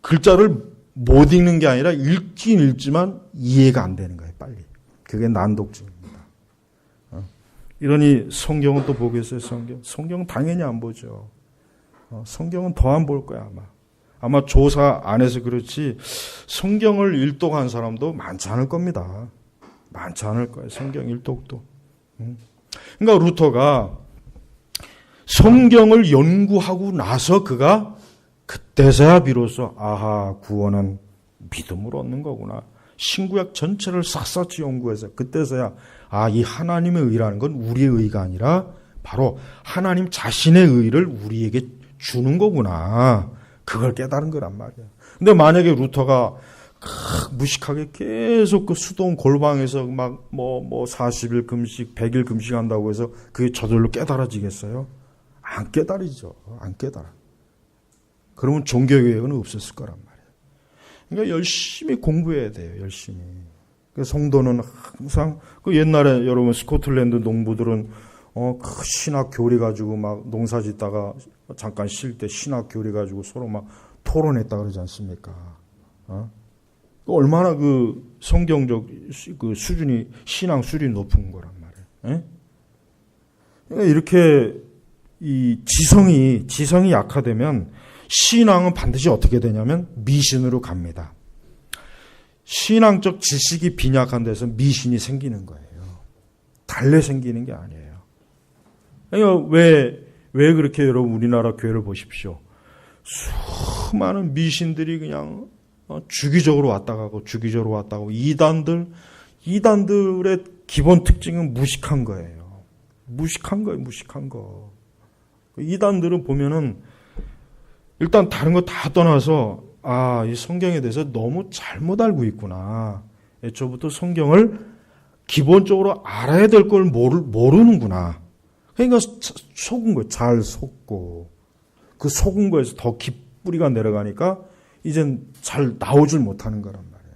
글자를 못 읽는 게 아니라 읽긴 읽지만 이해가 안 되는 거예요. 빨리. 그게 난독증입니다. 이러니 성경은 또 보겠어요, 성경은 당연히 안 보죠. 성경은 더 안 볼 거야, 아마 조사 안 해서 그렇지 성경을 일독한 사람도 많지 않을 겁니다. 많지 않을 거예요, 성경 일독도. 그러니까 루터가 성경을 연구하고 나서 그가 그때서야 비로소 아하, 구원은 믿음으로 얻는 거구나. 신구약 전체를 샅샅이 연구해서 그때서야 이 하나님의 의라는 건 우리의 의가 아니라 바로 하나님 자신의 의를 우리에게 주는 거구나. 그걸 깨달은 거란 말이야. 근데 만약에 루터가 무식하게 계속 그 수동 골방에서 막 40일 금식, 100일 금식한다고 해서 그게 저절로 깨달아지겠어요? 안 깨달이죠. 안 깨달아. 그러면 종교개혁은 없었을 거란 말이에요. 그러니까 열심히 공부해야 돼요. 열심히. 성도는 항상 옛날에 여러분 스코틀랜드 농부들은 그 신학 교리 가지고 막 농사 짓다가 잠깐 쉴 때 신학 교리 가지고 서로 막 토론했다 그러지 않습니까? 얼마나 그 성경적 그 수준이 신앙 수준이 높은 거란 말이에요. 그러니까 이렇게 이 지성이 약화되면 신앙은 반드시 어떻게 되냐면 미신으로 갑니다. 신앙적 지식이 빈약한 데서 미신이 생기는 거예요. 달래 생기는 게 아니에요. 그러니까 왜 그렇게 여러분 우리나라 교회를 보십시오. 수많은 미신들이 그냥 주기적으로 왔다 가고 이단들의 기본 특징은 무식한 거예요. 무식한 거. 이단들은 보면은 일단 다른 거 다 떠나서 이 성경에 대해서 너무 잘못 알고 있구나. 애초부터 성경을 기본적으로 알아야 될 걸 모르는구나. 그러니까 속은 거예요. 잘 속고 그 속은 거에서 더 뿌리가 내려가니까 이젠 잘 나오질 못하는 거란 말이에요.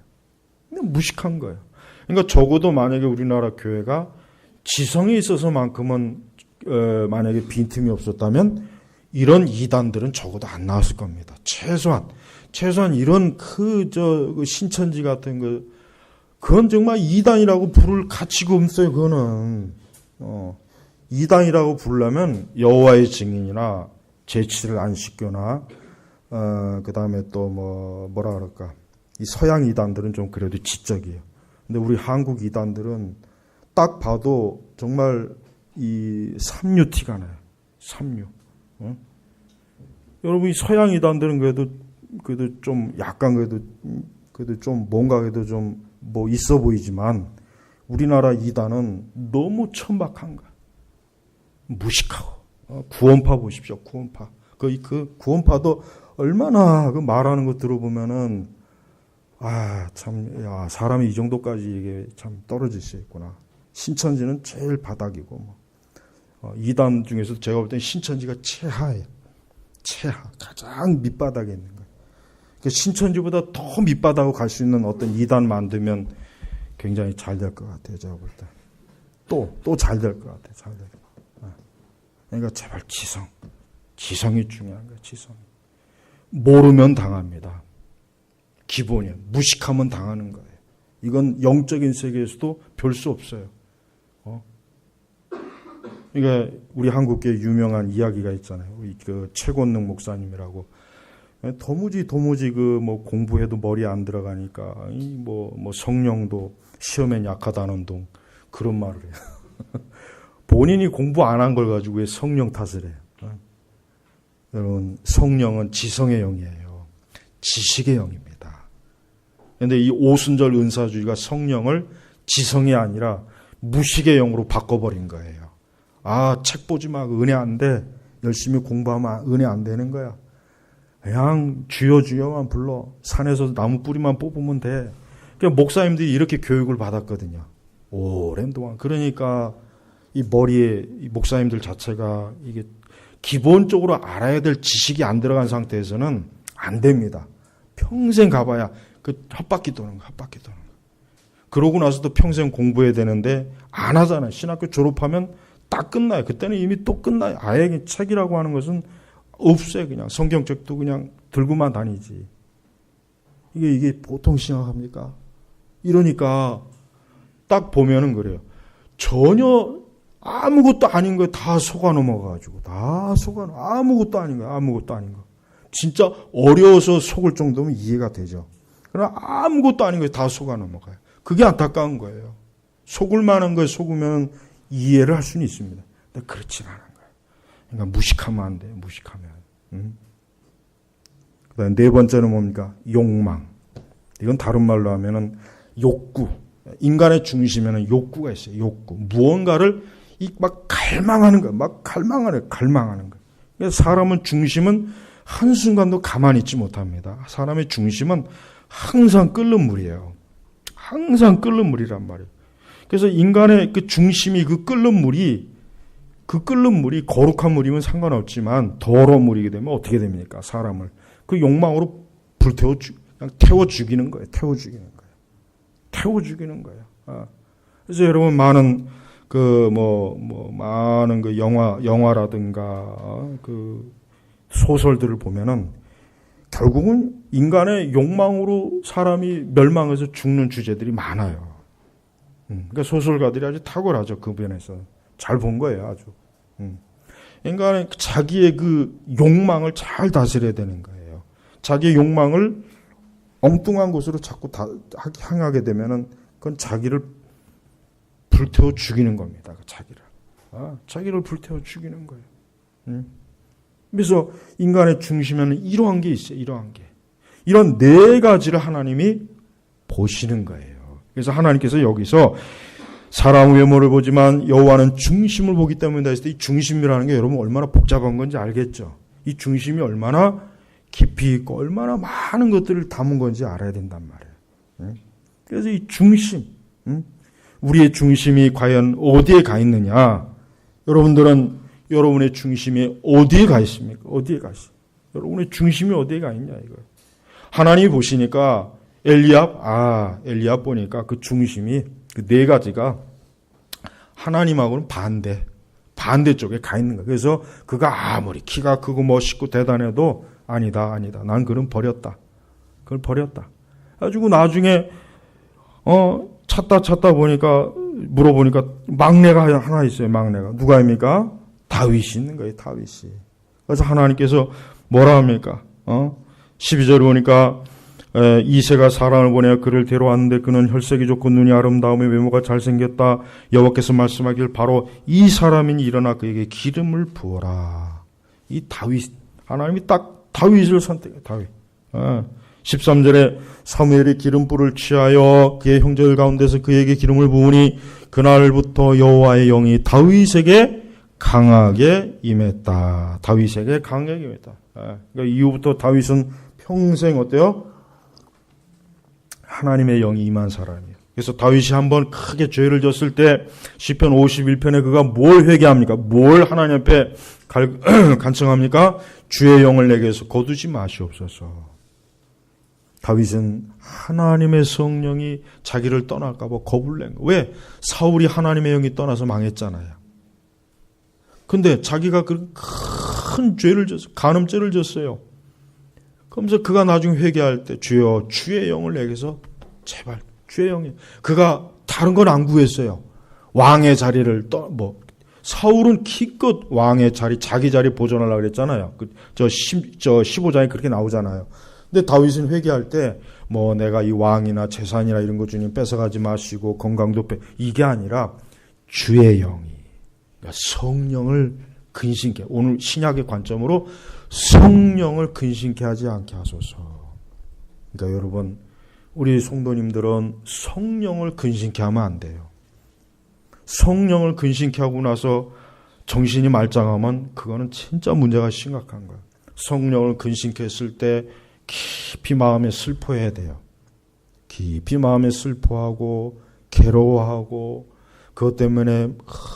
그냥 무식한 거예요. 그러니까 적어도 만약에 우리나라 교회가 지성이 있어서만큼은 만약에 빈틈이 없었다면 이런 이단들은 적어도 안 나왔을 겁니다. 최소한 이런 그 신천지 같은 거 그건 정말 이단이라고 부를 가치가 없어요. 그거는 이단이라고 부르려면 여호와의 증인이나 제치를 안 시켜나 그 다음에 또 뭐라 그럴까 이 서양 이단들은 좀 그래도 지적이에요. 근데 우리 한국 이단들은 딱 봐도 정말 이 삼류 티가 나요. 삼류. 여러분 이 서양 이단들은 그래도 좀 약간 그래도 좀 뭔가 그래도 좀 있어 보이지만 우리나라 이단은 너무 천박한 거야. 무식하고 구원파 보십시오. 구원파. 그 구원파도 얼마나 그 말하는 거 들어보면은 사람이 이 정도까지 이게 참 떨어질 수 있구나. 신천지는 제일 바닥이고 이단 중에서도 제가 볼 때는 신천지가 최하예요. 가장 밑바닥에 있는 거예요. 그러니까 신천지보다 더 밑바닥으로 갈 수 있는 어떤 이단 만들면 굉장히 잘 될 것 같아요. 제가 볼 때. 또 잘 될 것 같아요. 잘 될 것 같아요. 그러니까 제발 지성이 중요한 거예요. 지성. 모르면 당합니다. 기본이에요. 무식하면 당하는 거예요. 이건 영적인 세계에서도 별 수 없어요. 그러니까 우리 한국계 유명한 이야기가 있잖아요. 그 최권능 목사님이라고 도무지 공부해도 머리에 안 들어가니까 성령도 시험엔 약하다는 둥 그런 말을 해요. 본인이 공부 안 한 걸 가지고 왜 성령 탓을 해요? 여러분 성령은 지성의 영이에요. 지식의 영입니다. 그런데 이 오순절 은사주의가 성령을 지성이 아니라 무식의 영으로 바꿔버린 거예요. 책 보지 마. 은혜 안 돼. 열심히 공부하면 은혜 안 되는 거야. 그냥 주여만 불러. 산에서 나무 뿌리만 뽑으면 돼. 그러니까 목사님들이 이렇게 교육을 받았거든요. 오랜 동안. 그러니까 이 머리에 이 목사님들 자체가 이게 기본적으로 알아야 될 지식이 안 들어간 상태에서는 안 됩니다. 평생 가봐야 그 헛바퀴 도는 거. 그러고 나서도 평생 공부해야 되는데 안 하잖아요. 신학교 졸업하면 딱 끝나요. 그때는 이미 또 끝나요. 아예 책이라고 하는 것은 없어요. 그냥 성경책도 그냥 들고만 다니지. 이게 보통 신학합니까? 이러니까 딱 보면은 그래요. 전혀 아무것도 아닌 거에 다 속아 넘어가가지고 아무것도 아닌 거야. 아무것도 아닌 거. 진짜 어려워서 속을 정도면 이해가 되죠. 그러나 아무것도 아닌 거에 다 속아 넘어가요. 그게 안타까운 거예요. 속을 만한 거에 속으면 이해를 할 수는 있습니다. 근데 그렇진 않은 거예요. 그러니까 무식하면 안 돼요. 무식하면. 그다음에 네 번째는 뭡니까? 욕망. 이건 다른 말로 하면은 욕구. 인간의 중심에는 욕구가 있어요. 욕구. 무언가를 막 갈망하는 거예요. 막 갈망하는 거예요. 그래서 사람은 중심은 한순간도 가만히 있지 못합니다. 사람의 중심은 항상 끓는 물이에요. 항상 끓는 물이란 말이에요. 그래서 인간의 그 중심이 그 끓는 물이 거룩한 물이면 상관없지만 더러운 물이게 되면 어떻게 됩니까? 사람을. 그 욕망으로 그냥 태워 죽이는 거예요. 태워 죽이는 거예요. 그래서 여러분 많은 많은 그 영화라든가 그 소설들을 보면은 결국은 인간의 욕망으로 사람이 멸망해서 죽는 주제들이 많아요. 그러니까 소설가들이 아주 탁월하죠. 그 면에서. 잘 본 거예요. 아주. 인간은 자기의 그 욕망을 잘 다스려야 되는 거예요. 자기의 욕망을 엉뚱한 곳으로 자꾸 향하게 되면은 그건 자기를 불태워 죽이는 겁니다. 자기를 불태워 죽이는 거예요. 그래서 인간의 중심에는 이러한 게 있어요. 이러한 게. 이런 네 가지를 하나님이 보시는 거예요. 그래서 하나님께서 여기서 사람 외모를 보지만 여호와는 중심을 보기 때문이다 했을 때 이 중심이라는 게 여러분 얼마나 복잡한 건지 알겠죠? 이 중심이 얼마나 깊이 있고 얼마나 많은 것들을 담은 건지 알아야 된단 말이에요. 그래서 이 중심, 우리의 중심이 과연 어디에 가 있느냐? 여러분들은 여러분의 중심이 어디에 가 있습니까? 어디에 가 있어요? 여러분의 중심이 어디에 가 있냐 이거예요. 하나님이 보시니까 엘리압 보니까 그 중심이 그 네 가지가 하나님하고는 반대 쪽에 가 있는 거예요. 그래서 그가 아무리 키가 크고 멋있고 대단해도 아니다. 난 그럼 버렸다. 그걸 버렸다. 가지고 나중에 찾다 보니까 물어보니까 막내가 하나 있어요. 막내가 누가입니까? 다윗이 있는 거예요. 다윗이. 그래서 하나님께서 뭐라 합니까? 12절에 보니까 이새가 사람을 보내어 그를 데려왔는데 그는 혈색이 좋고 눈이 아름다우며 외모가 잘생겼다. 여호와께서 말씀하길 바로 이 사람이니 일어나 그에게 기름을 부어라. 이 다윗, 하나님이 딱 다윗을 선택해. 다윗. 13절에 사무엘이 기름불을 취하여 그의 형제들 가운데서 그에게 기름을 부으니 그날부터 여호와의 영이 다윗에게 강하게 임했다. 다윗에게 강하게 임했다. 그러니까 이후부터 다윗은 평생 어때요? 하나님의 영이 임한 사람이에요. 그래서 다윗이 한번 크게 죄를 졌을 때 시편 51편에 그가 뭘 회개합니까? 뭘 하나님 앞에 간청합니까? 주의 영을 내게서 거두지 마시옵소서. 다윗은 하나님의 성령이 자기를 떠날까 봐 겁을 낸 거예요. 왜? 사울이 하나님의 영이 떠나서 망했잖아요. 근데 자기가 그 큰 죄를 졌어요. 간음죄를 졌어요. 그러면서 그가 나중에 회개할 때 주여 주의 영을 내게서 제발 주의 영이 그가 다른 건 안 구했어요. 왕의 자리를 사울은 기껏 왕의 자리 자기 자리 보존하려고 그랬잖아요. 저 15장에 그렇게 나오잖아요. 근데 다윗은 회개할 때 내가 이 왕이나 재산이나 이런 거 주님 뺏어가지 마시고 건강도 이게 아니라 주의 영이 그러니까 성령을 근심케 오늘 신약의 관점으로 성령을 근심케 하지 않게 하소서. 그러니까 여러분 우리 성도님들은 성령을 근심케 하면 안 돼요. 성령을 근심케 하고 나서 정신이 말짱하면 그거는 진짜 문제가 심각한 거예요. 성령을 근심케 했을 때 깊이 마음에 슬퍼해야 돼요. 깊이 마음에 슬퍼하고 괴로워하고 그것 때문에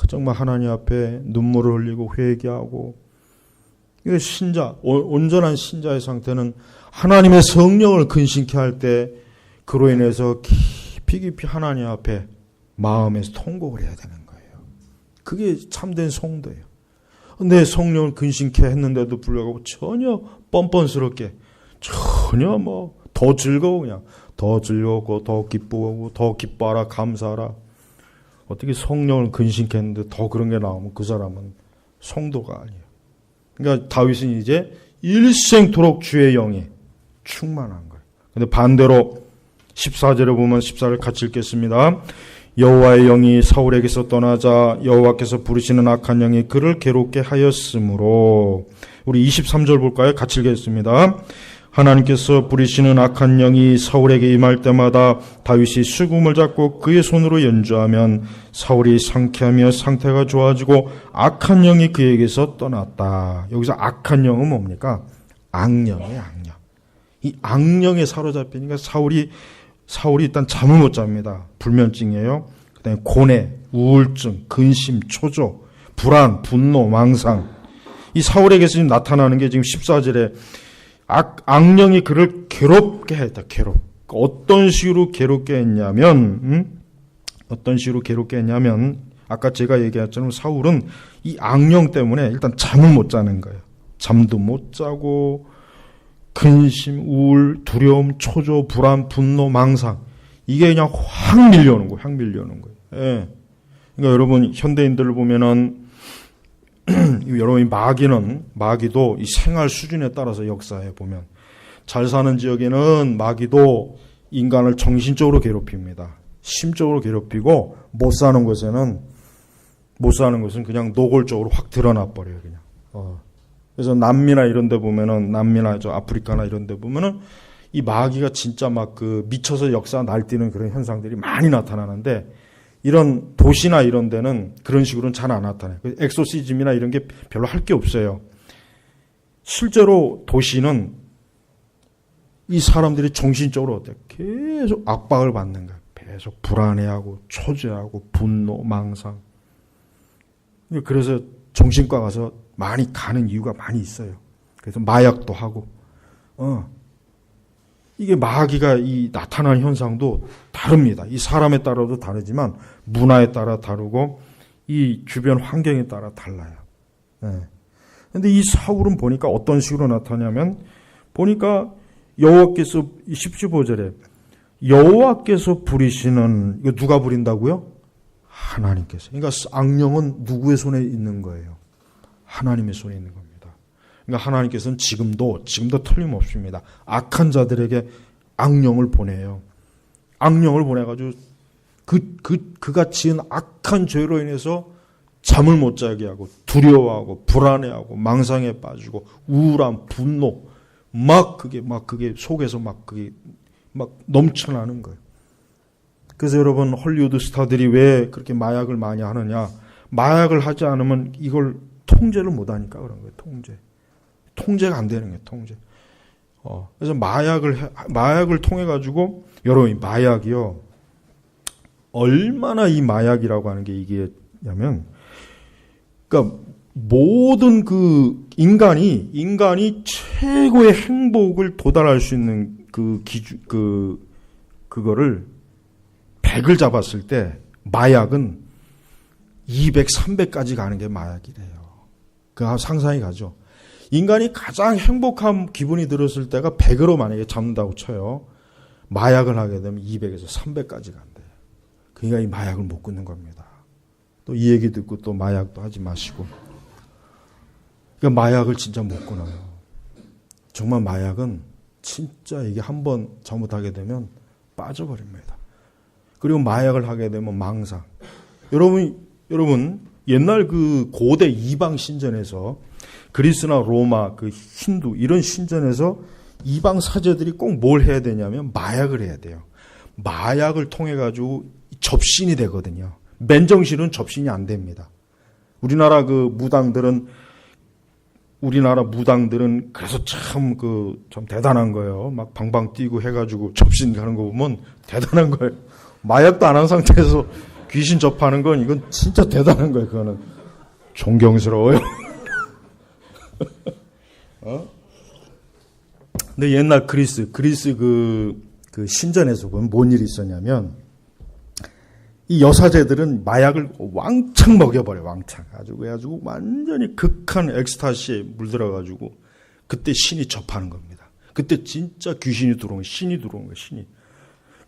정말 하나님 앞에 눈물을 흘리고 회개하고 이게 온전한 신자의 상태는 하나님의 성령을 근심케 할 때 그로 인해서 깊이 하나님 앞에 마음에서 통곡을 해야 되는 거예요. 그게 참된 성도예요. 근데 성령을 근심케 했는데도 불구하고 전혀 뻔뻔스럽게 전혀 더 즐거워 그냥 더 즐겁고 더 기쁘고 더 기뻐하라 감사하라 어떻게 성령을 근심했는데 더 그런 게 나오면 그 사람은 성도가 아니에요. 그러니까 다윗은 이제 일생토록 주의 영이 충만한 거예요. 근데 반대로 14절에 보면 14절 같이 읽겠습니다. 여호와의 영이 사울에게서 떠나자 여호와께서 부르시는 악한 영이 그를 괴롭게 하였으므로. 우리 23절 볼까요? 같이 읽겠습니다. 하나님께서 부리시는 악한 영이 사울에게 임할 때마다 다윗이 수금을 잡고 그의 손으로 연주하면 사울이 상쾌하며 상태가 좋아지고 악한 영이 그에게서 떠났다. 여기서 악한 영은 뭡니까? 악령이에요, 악령. 이 악령에 사로잡히니까 사울이 일단 잠을 못 잡니다. 불면증이에요. 그다음에 고뇌, 우울증, 근심, 초조, 불안, 분노, 망상. 이 사울에게서 지금 나타나는 게 지금 14절에 악령이 그를 괴롭게 했다. 어떤 식으로 괴롭게 했냐면, 아까 제가 얘기했잖아요. 사울은 이 악령 때문에 일단 잠을 못 자는 거예요. 잠도 못 자고, 근심, 우울, 두려움, 초조, 불안, 분노, 망상. 이게 그냥 확 밀려오는 거예요. 예. 그러니까 여러분, 현대인들을 보면은, 여러분이 마귀도 이 생활 수준에 따라서 역사에 보면 잘 사는 지역에는 마귀도 인간을 정신적으로 괴롭힙니다. 심적으로 괴롭히고 못 사는 것은 그냥 노골적으로 확 드러나 버려요, 그냥. 그래서 남미나 이런 데 보면은 남미나 아프리카나 이런 데 보면은 이 마귀가 진짜 막 그 미쳐서 역사 날뛰는 그런 현상들이 많이 나타나는데 이런 도시나 이런 데는 그런 식으로는 잘 안 나타나요. 엑소시즘이나 이런 게 별로 할 게 없어요. 실제로 도시는 이 사람들이 정신적으로 어때요? 계속 압박을 받는 거예요. 계속 불안해하고 초조해하고 분노, 망상. 그래서 정신과 가서 많이 가는 이유가 많이 있어요. 그래서 마약도 하고. 이게 마귀가 이 나타나는 현상도 다릅니다. 이 사람에 따라도 다르지만 문화에 따라 다르고 이 주변 환경에 따라 달라요. 그런데 이 사울은 보니까 어떤 식으로 나타나냐면 보니까 여호와께서 15절에 여호와께서 부리시는, 이거 누가 부린다고요? 하나님께서. 그러니까 악령은 누구의 손에 있는 거예요? 하나님의 손에 있는 겁니다. 그러니까 하나님께서는 지금도 틀림없습니다. 악한 자들에게 악령을 보내요. 악령을 보내가지고 그가 지은 악한 죄로 인해서 잠을 못 자게 하고 두려워하고 불안해하고 망상에 빠지고 우울함, 분노 그게 속에서 그게 넘쳐나는 거예요. 그래서 여러분 헐리우드 스타들이 왜 그렇게 마약을 많이 하느냐? 마약을 하지 않으면 이걸 통제를 못 하니까 그런 거예요. 통제가 안 되는 거예요. 통제. 그래서 마약을 통해 가지고 여러분 마약이요. 얼마나 이 마약이라고 하는 게 이게냐면, 그러니까 모든 그 인간이 최고의 행복을 도달할 수 있는 그거를 100을 잡았을 때 마약은 200, 300까지 가는 게 마약이래요. 그 상상이 가죠. 인간이 가장 행복한 기분이 들었을 때가 100으로 만약에 잡는다고 쳐요. 마약을 하게 되면 200에서 300까지 간대요. 그러니까 이 마약을 못 끊는 겁니다. 또 이 얘기 듣고 또 마약도 하지 마시고. 그러니까 마약을 진짜 못 끊어요. 정말 마약은 진짜 이게 한번 잘못하게 되면 빠져버립니다. 그리고 마약을 하게 되면 망상. 여러분 옛날 그 고대 이방 신전에서 그리스나 로마, 그 힌두 이런 신전에서 이방 사제들이 꼭 뭘 해야 되냐면 마약을 해야 돼요. 마약을 통해 가지고 접신이 되거든요. 맨정신은 접신이 안 됩니다. 우리나라 무당들은 그래서 참 대단한 거예요. 막 방방 뛰고 해가지고 접신 가는 거 보면 대단한 거예요. 마약도 안 한 상태에서 귀신 접하는 건 이건 진짜 대단한 거예요. 그거는 존경스러워요. 근데 옛날 그리스 그 신전에서 보면 뭔 일이 있었냐면 이 여사제들은 마약을 왕창 먹여버려요. 왕창. 그래가지고 완전히 극한 엑스타시에 물들어가지고 그때 신이 접하는 겁니다. 그때 진짜 귀신이 들어온 거예요. 신이 들어온 거예요. 신이.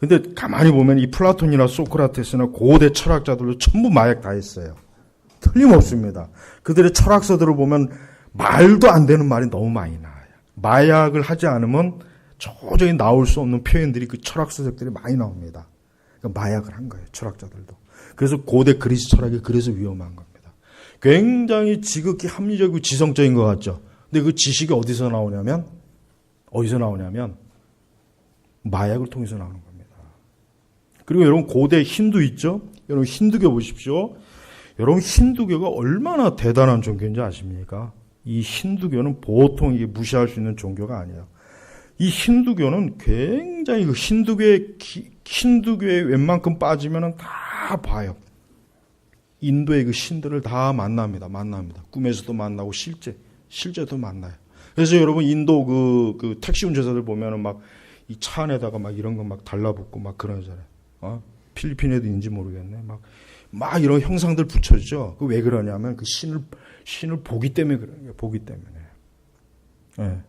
근데 가만히 보면 이 플라톤이나 소크라테스나 고대 철학자들도 전부 마약 다 했어요. 틀림없습니다. 그들의 철학서들을 보면 말도 안 되는 말이 너무 많이 나와요. 마약을 하지 않으면 도저히 나올 수 없는 표현들이 그 철학서적들이 많이 나옵니다. 그러니까 마약을 한 거예요. 철학자들도. 그래서 고대 그리스 철학이 그래서 위험한 겁니다. 굉장히 지극히 합리적이고 지성적인 것 같죠. 근데 그 지식이 어디서 나오냐면 마약을 통해서 나오는 겁니다. 그리고 여러분 고대 힌두 있죠? 여러분 힌두교 보십시오. 여러분 힌두교가 얼마나 대단한 종교인지 아십니까? 이 힌두교는 보통 이게 무시할 수 있는 종교가 아니에요. 이 힌두교는 굉장히 그 힌두교에 웬만큼 빠지면은 다 봐요. 인도의 그 신들을 다 만납니다. 꿈에서도 만나고 실제도 만나요. 그래서 여러분 인도 그 택시 운전사들 보면은 막 이 차 안에다가 막 이런 거 막 달라붙고 막 그러잖아요. 필리핀에도 있는지 모르겠네. 막 이런 형상들 붙여주죠. 그 왜 그러냐면 그 신을 보기 때문에 그래요. 보기 때문에. 네.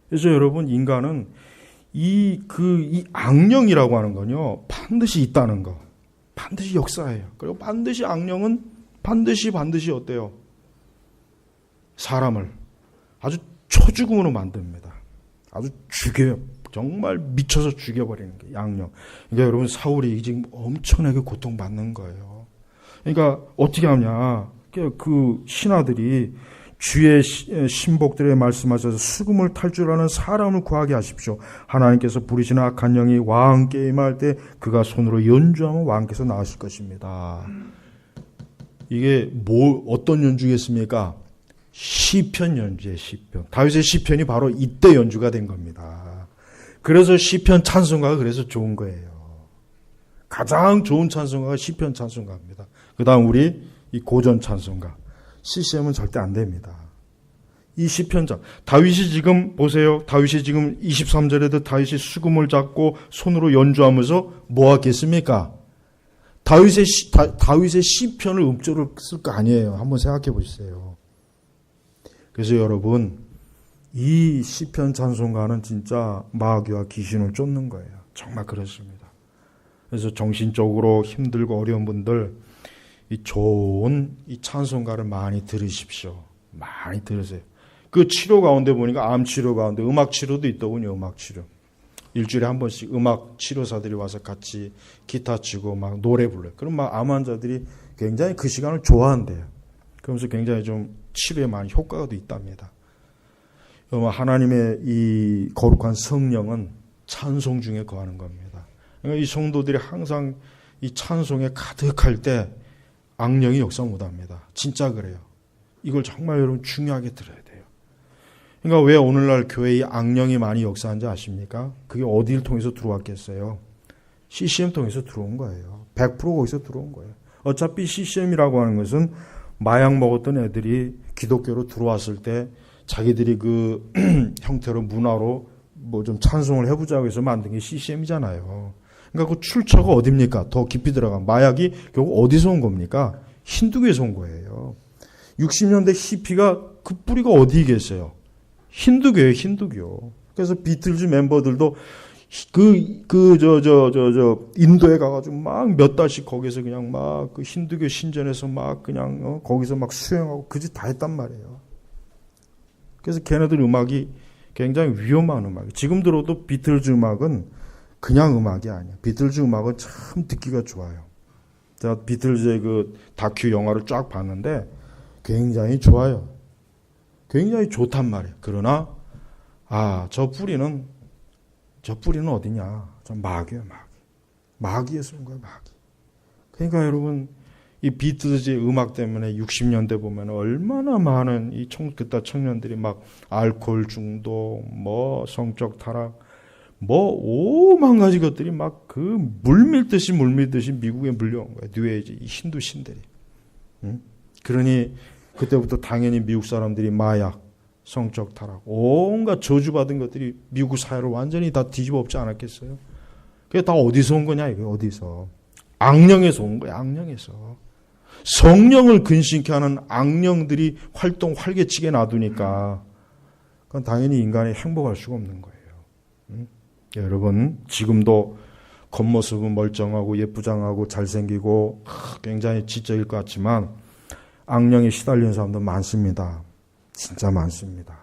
그래서 여러분 인간은 이 악령이라고 하는 건요 반드시 있다는 거, 반드시 역사예요. 그리고 반드시 악령은 반드시 어때요? 사람을 아주 초죽음으로 만듭니다. 아주 죽여요. 정말 미쳐서 죽여버리는 게 악령. 그러니까 여러분 사울이 지금 엄청나게 고통받는 거예요. 그러니까 어떻게 하냐? 그 신하들이 주의 신복들의 말씀하셔서 수금을 탈 줄 아는 사람을 구하게 하십시오. 하나님께서 부리시는 악한 영이 왕께 임할 때 그가 손으로 연주하면 왕께서 나으실 것입니다. 이게 어떤 연주겠습니까? 시편 연주의 시편. 다윗의 시편이 바로 이때 연주가 된 겁니다. 그래서 시편 찬송가가 그래서 좋은 거예요. 가장 좋은 찬송가가 시편 찬송가입니다. 그 다음 우리 이 고전 찬송가. CCM은 절대 안 됩니다. 이 시편자. 다윗이 지금 보세요. 다윗이 지금 23절에도 다윗이 수금을 잡고 손으로 연주하면서 뭐 하겠습니까? 다윗의 시편을 음조를 쓸 거 아니에요. 한번 생각해 보세요. 그래서 여러분, 이 시편 찬송가는 진짜 마귀와 귀신을 쫓는 거예요. 정말 그렇습니다. 그래서 정신적으로 힘들고 어려운 분들, 이 좋은 이 찬송가를 많이 들으십시오. 많이 들으세요. 그 치료 가운데 보니까 암 치료 가운데 음악 치료도 있더군요. 음악 치료. 일주일에 한 번씩 음악 치료사들이 와서 같이 기타 치고 막 노래 불러요. 그럼 막 암 환자들이 굉장히 그 시간을 좋아한대요. 그러면서 굉장히 좀 치료에 많이 효과가 도 있답니다. 하나님의 이 거룩한 성령은 찬송 중에 거하는 겁니다. 그러니까 이 성도들이 항상 이 찬송에 가득할 때 악령이 역사 못합니다. 진짜 그래요. 이걸 정말 여러분 중요하게 들어야 돼요. 그러니까 왜 오늘날 교회에 악령이 많이 역사한지 아십니까? 그게 어디를 통해서 들어왔겠어요? CCM 통해서 들어온 거예요. 100% 거기서 들어온 거예요. 어차피 CCM이라고 하는 것은 마약 먹었던 애들이 기독교로 들어왔을 때 자기들이 그 형태로 문화로 뭐 좀 찬송을 해보자고 해서 만든 게 CCM이잖아요. 그러니까 그 출처가 어딥니까? 더 깊이 들어간 마약이 결국 어디서 온 겁니까? 힌두교에서 온 거예요. 60년대 히피가 그 뿌리가 어디에 계세요? 힌두교예요, 힌두교. 그래서 비틀즈 멤버들도 인도에 가가지고 막 몇 달씩 거기서 그냥 막 그 힌두교 신전에서 막 그냥 거기서 막 수행하고 그 짓 다 했단 말이에요. 그래서 걔네들 음악이 굉장히 위험한 음악이에요. 지금 들어도 비틀즈 음악은 그냥 음악이 아니야. 비틀즈 음악은 참 듣기가 좋아요. 제가 비틀즈의 그 다큐 영화를 쫙 봤는데 굉장히 좋아요. 굉장히 좋단 말이에요. 그러나 저 뿌리는 어디냐? 저 마귀예요, 마귀. 마귀에서 온 거예요, 마귀. 그러니까 여러분 이 비틀즈의 음악 때문에 60년대 보면 얼마나 많은 이 그때 청년들이 막 알코올 중독, 뭐 성적 타락, 뭐 오만 가지 것들이 막 그 물밀듯이 미국에 물려온 거예요. 뉴에이지 이 힌두 신들이. 응? 그러니 그때부터 당연히 미국 사람들이 마약, 성적 타락, 온갖 저주받은 것들이 미국 사회를 완전히 다 뒤집어 엎지 않았겠어요? 그게 다 어디서 온 거냐 이거 어디서? 악령에서 온 거야. 악령에서. 성령을 근심케 하는 악령들이 활개치게 놔두니까 그건 당연히 인간이 행복할 수가 없는 거예요. 여러분 지금도 겉모습은 멀쩡하고 예쁘장하고 잘생기고 굉장히 지적일 것 같지만 악령에 시달리는 사람도 많습니다. 진짜 많습니다.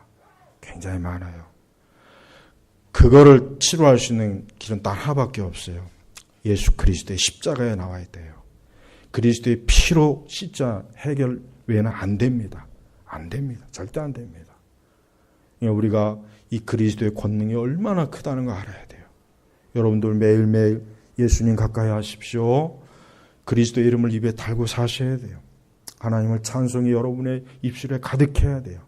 굉장히 많아요. 그거를 치료할 수 있는 길은 단 하나밖에 없어요. 예수 그리스도의 십자가에 나와야 돼요. 그리스도의 피로 십자 해결 외에는 안 됩니다. 안 됩니다. 절대 안 됩니다. 우리가 이 그리스도의 권능이 얼마나 크다는 거 알아야 돼요. 여러분들 매일매일 예수님 가까이 하십시오. 그리스도의 이름을 입에 달고 사셔야 돼요. 하나님을 찬송이 여러분의 입술에 가득해야 돼요.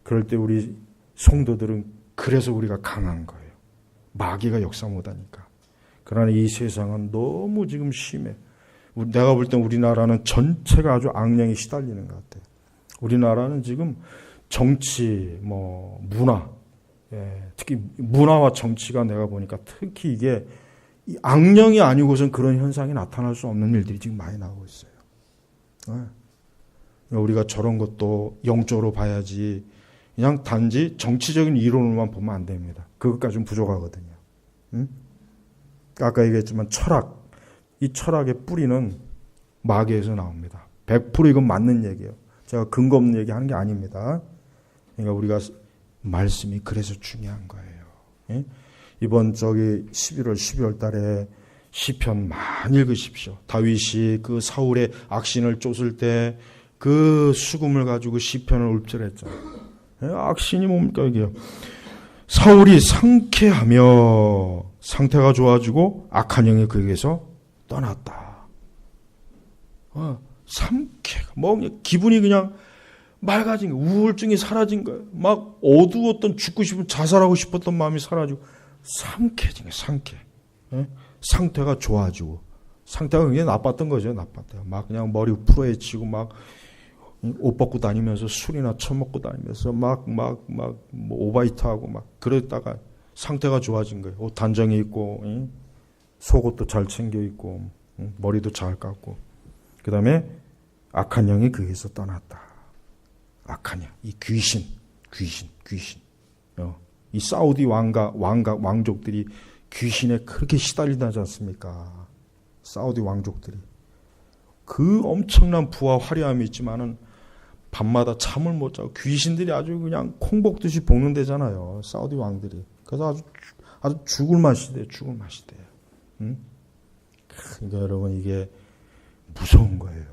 그럴 때 우리 성도들은 그래서 우리가 강한 거예요. 마귀가 역사 못하니까. 그러나 이 세상은 너무 지금 심해. 내가 볼 땐 우리나라는 전체가 아주 악령에 시달리는 것 같아요. 우리나라는 지금 정치, 문화, 특히 문화와 정치가 내가 보니까 특히 이게 악령이 아니고선 그런 현상이 나타날 수 없는 일들이 지금 많이 나오고 있어요. 우리가 저런 것도 영적으로 봐야지 그냥 단지 정치적인 이론으로만 보면 안 됩니다. 그것까지는 부족하거든요. 아까 얘기했지만 철학, 이 철학의 뿌리는 마귀에서 나옵니다. 100% 이건 맞는 얘기예요. 제가 근거 없는 얘기 하는 게 아닙니다. 그러니까 우리가 말씀이 그래서 중요한 거예요. 이번 11월 12월 달에 시편 많이 읽으십시오. 다윗이 그 사울의 악신을 쫓을 때 그 수금을 가지고 시편을 읊조렸죠. 악신이 뭡니까 이게요? 사울이 상쾌하며 상태가 좋아지고 악한 영이 그에게서 떠났다. 상쾌가 기분이 그냥 맑아진 거예요. 우울증이 사라진 거예요. 막 어두웠던 죽고 싶은 자살하고 싶었던 마음이 사라지고 상쾌해진 거예요. 상쾌. 상태가 좋아지고 상태가 굉장히 나빴던 거죠. 나빴대요. 막 그냥 머리 풀어헤치고 막 옷 벗고 다니면서 술이나 처먹고 다니면서 막 오바이트하고 막 그랬다가 상태가 좋아진 거예요. 옷 단정히 입고 속옷도 잘 챙겨 입고 머리도 잘 깎고 그 다음에 악한 영이 거기서 떠났다. 악한 영, 이 귀신. 이 사우디 왕족들이 귀신에 그렇게 시달리지 않습니까? 사우디 왕족들이 그 엄청난 부와 화려함이 있지만은 밤마다 잠을 못 자고 귀신들이 아주 그냥 콩 볶듯이 볶는다잖아요. 사우디 왕들이. 그래서 아주 죽을 맛이 돼요. 그러니까 여러분 이게 무서운 거예요.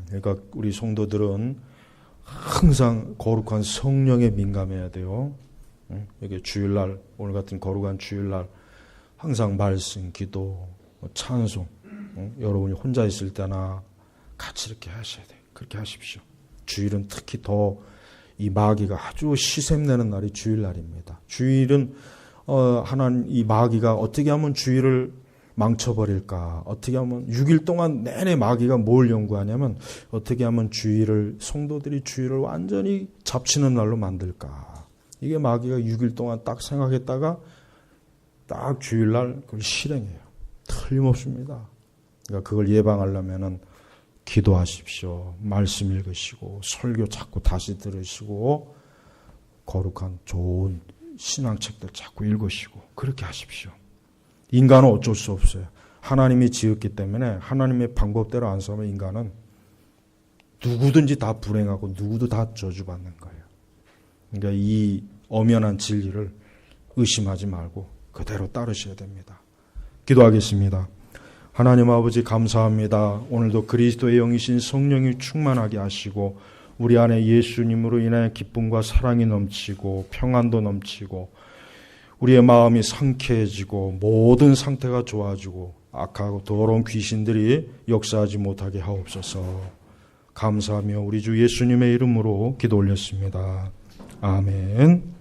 그러니까 우리 성도들은 항상 거룩한 성령에 민감해야 돼요. 이게 주일날, 오늘 같은 거룩한 주일날 항상 말씀, 기도, 찬송, 여러분이 혼자 있을 때나 같이 이렇게 하셔야 돼요. 그렇게 하십시오. 주일은 특히 더 이 마귀가 아주 시샘내는 날이 주일날입니다. 주일은 하나님 이 마귀가 어떻게 하면 주일을 망쳐버릴까? 어떻게 하면 6일 동안 내내 마귀가 뭘 연구하냐면 어떻게 하면 성도들이 주일을 완전히 잡치는 날로 만들까? 이게 마귀가 6일 동안 딱 생각했다가 딱 주일날 그걸 실행해요. 틀림없습니다. 그러니까 그걸 예방하려면은 기도하십시오. 말씀 읽으시고 설교 자꾸 다시 들으시고 거룩한 좋은 신앙책들 자꾸 읽으시고 그렇게 하십시오. 인간은 어쩔 수 없어요. 하나님이 지었기 때문에 하나님의 방법대로 안 살면 인간은 누구든지 다 불행하고 누구도 다 저주받는 거예요. 그러니까 이 엄연한 진리를 의심하지 말고 그대로 따르셔야 됩니다. 기도하겠습니다. 하나님 아버지 감사합니다. 오늘도 그리스도의 영이신 성령이 충만하게 하시고 우리 안에 예수님으로 인해 기쁨과 사랑이 넘치고 평안도 넘치고 우리의 마음이 상쾌해지고 모든 상태가 좋아지고 악하고 더러운 귀신들이 역사하지 못하게 하옵소서. 감사하며 우리 주 예수님의 이름으로 기도 올렸습니다. 아멘.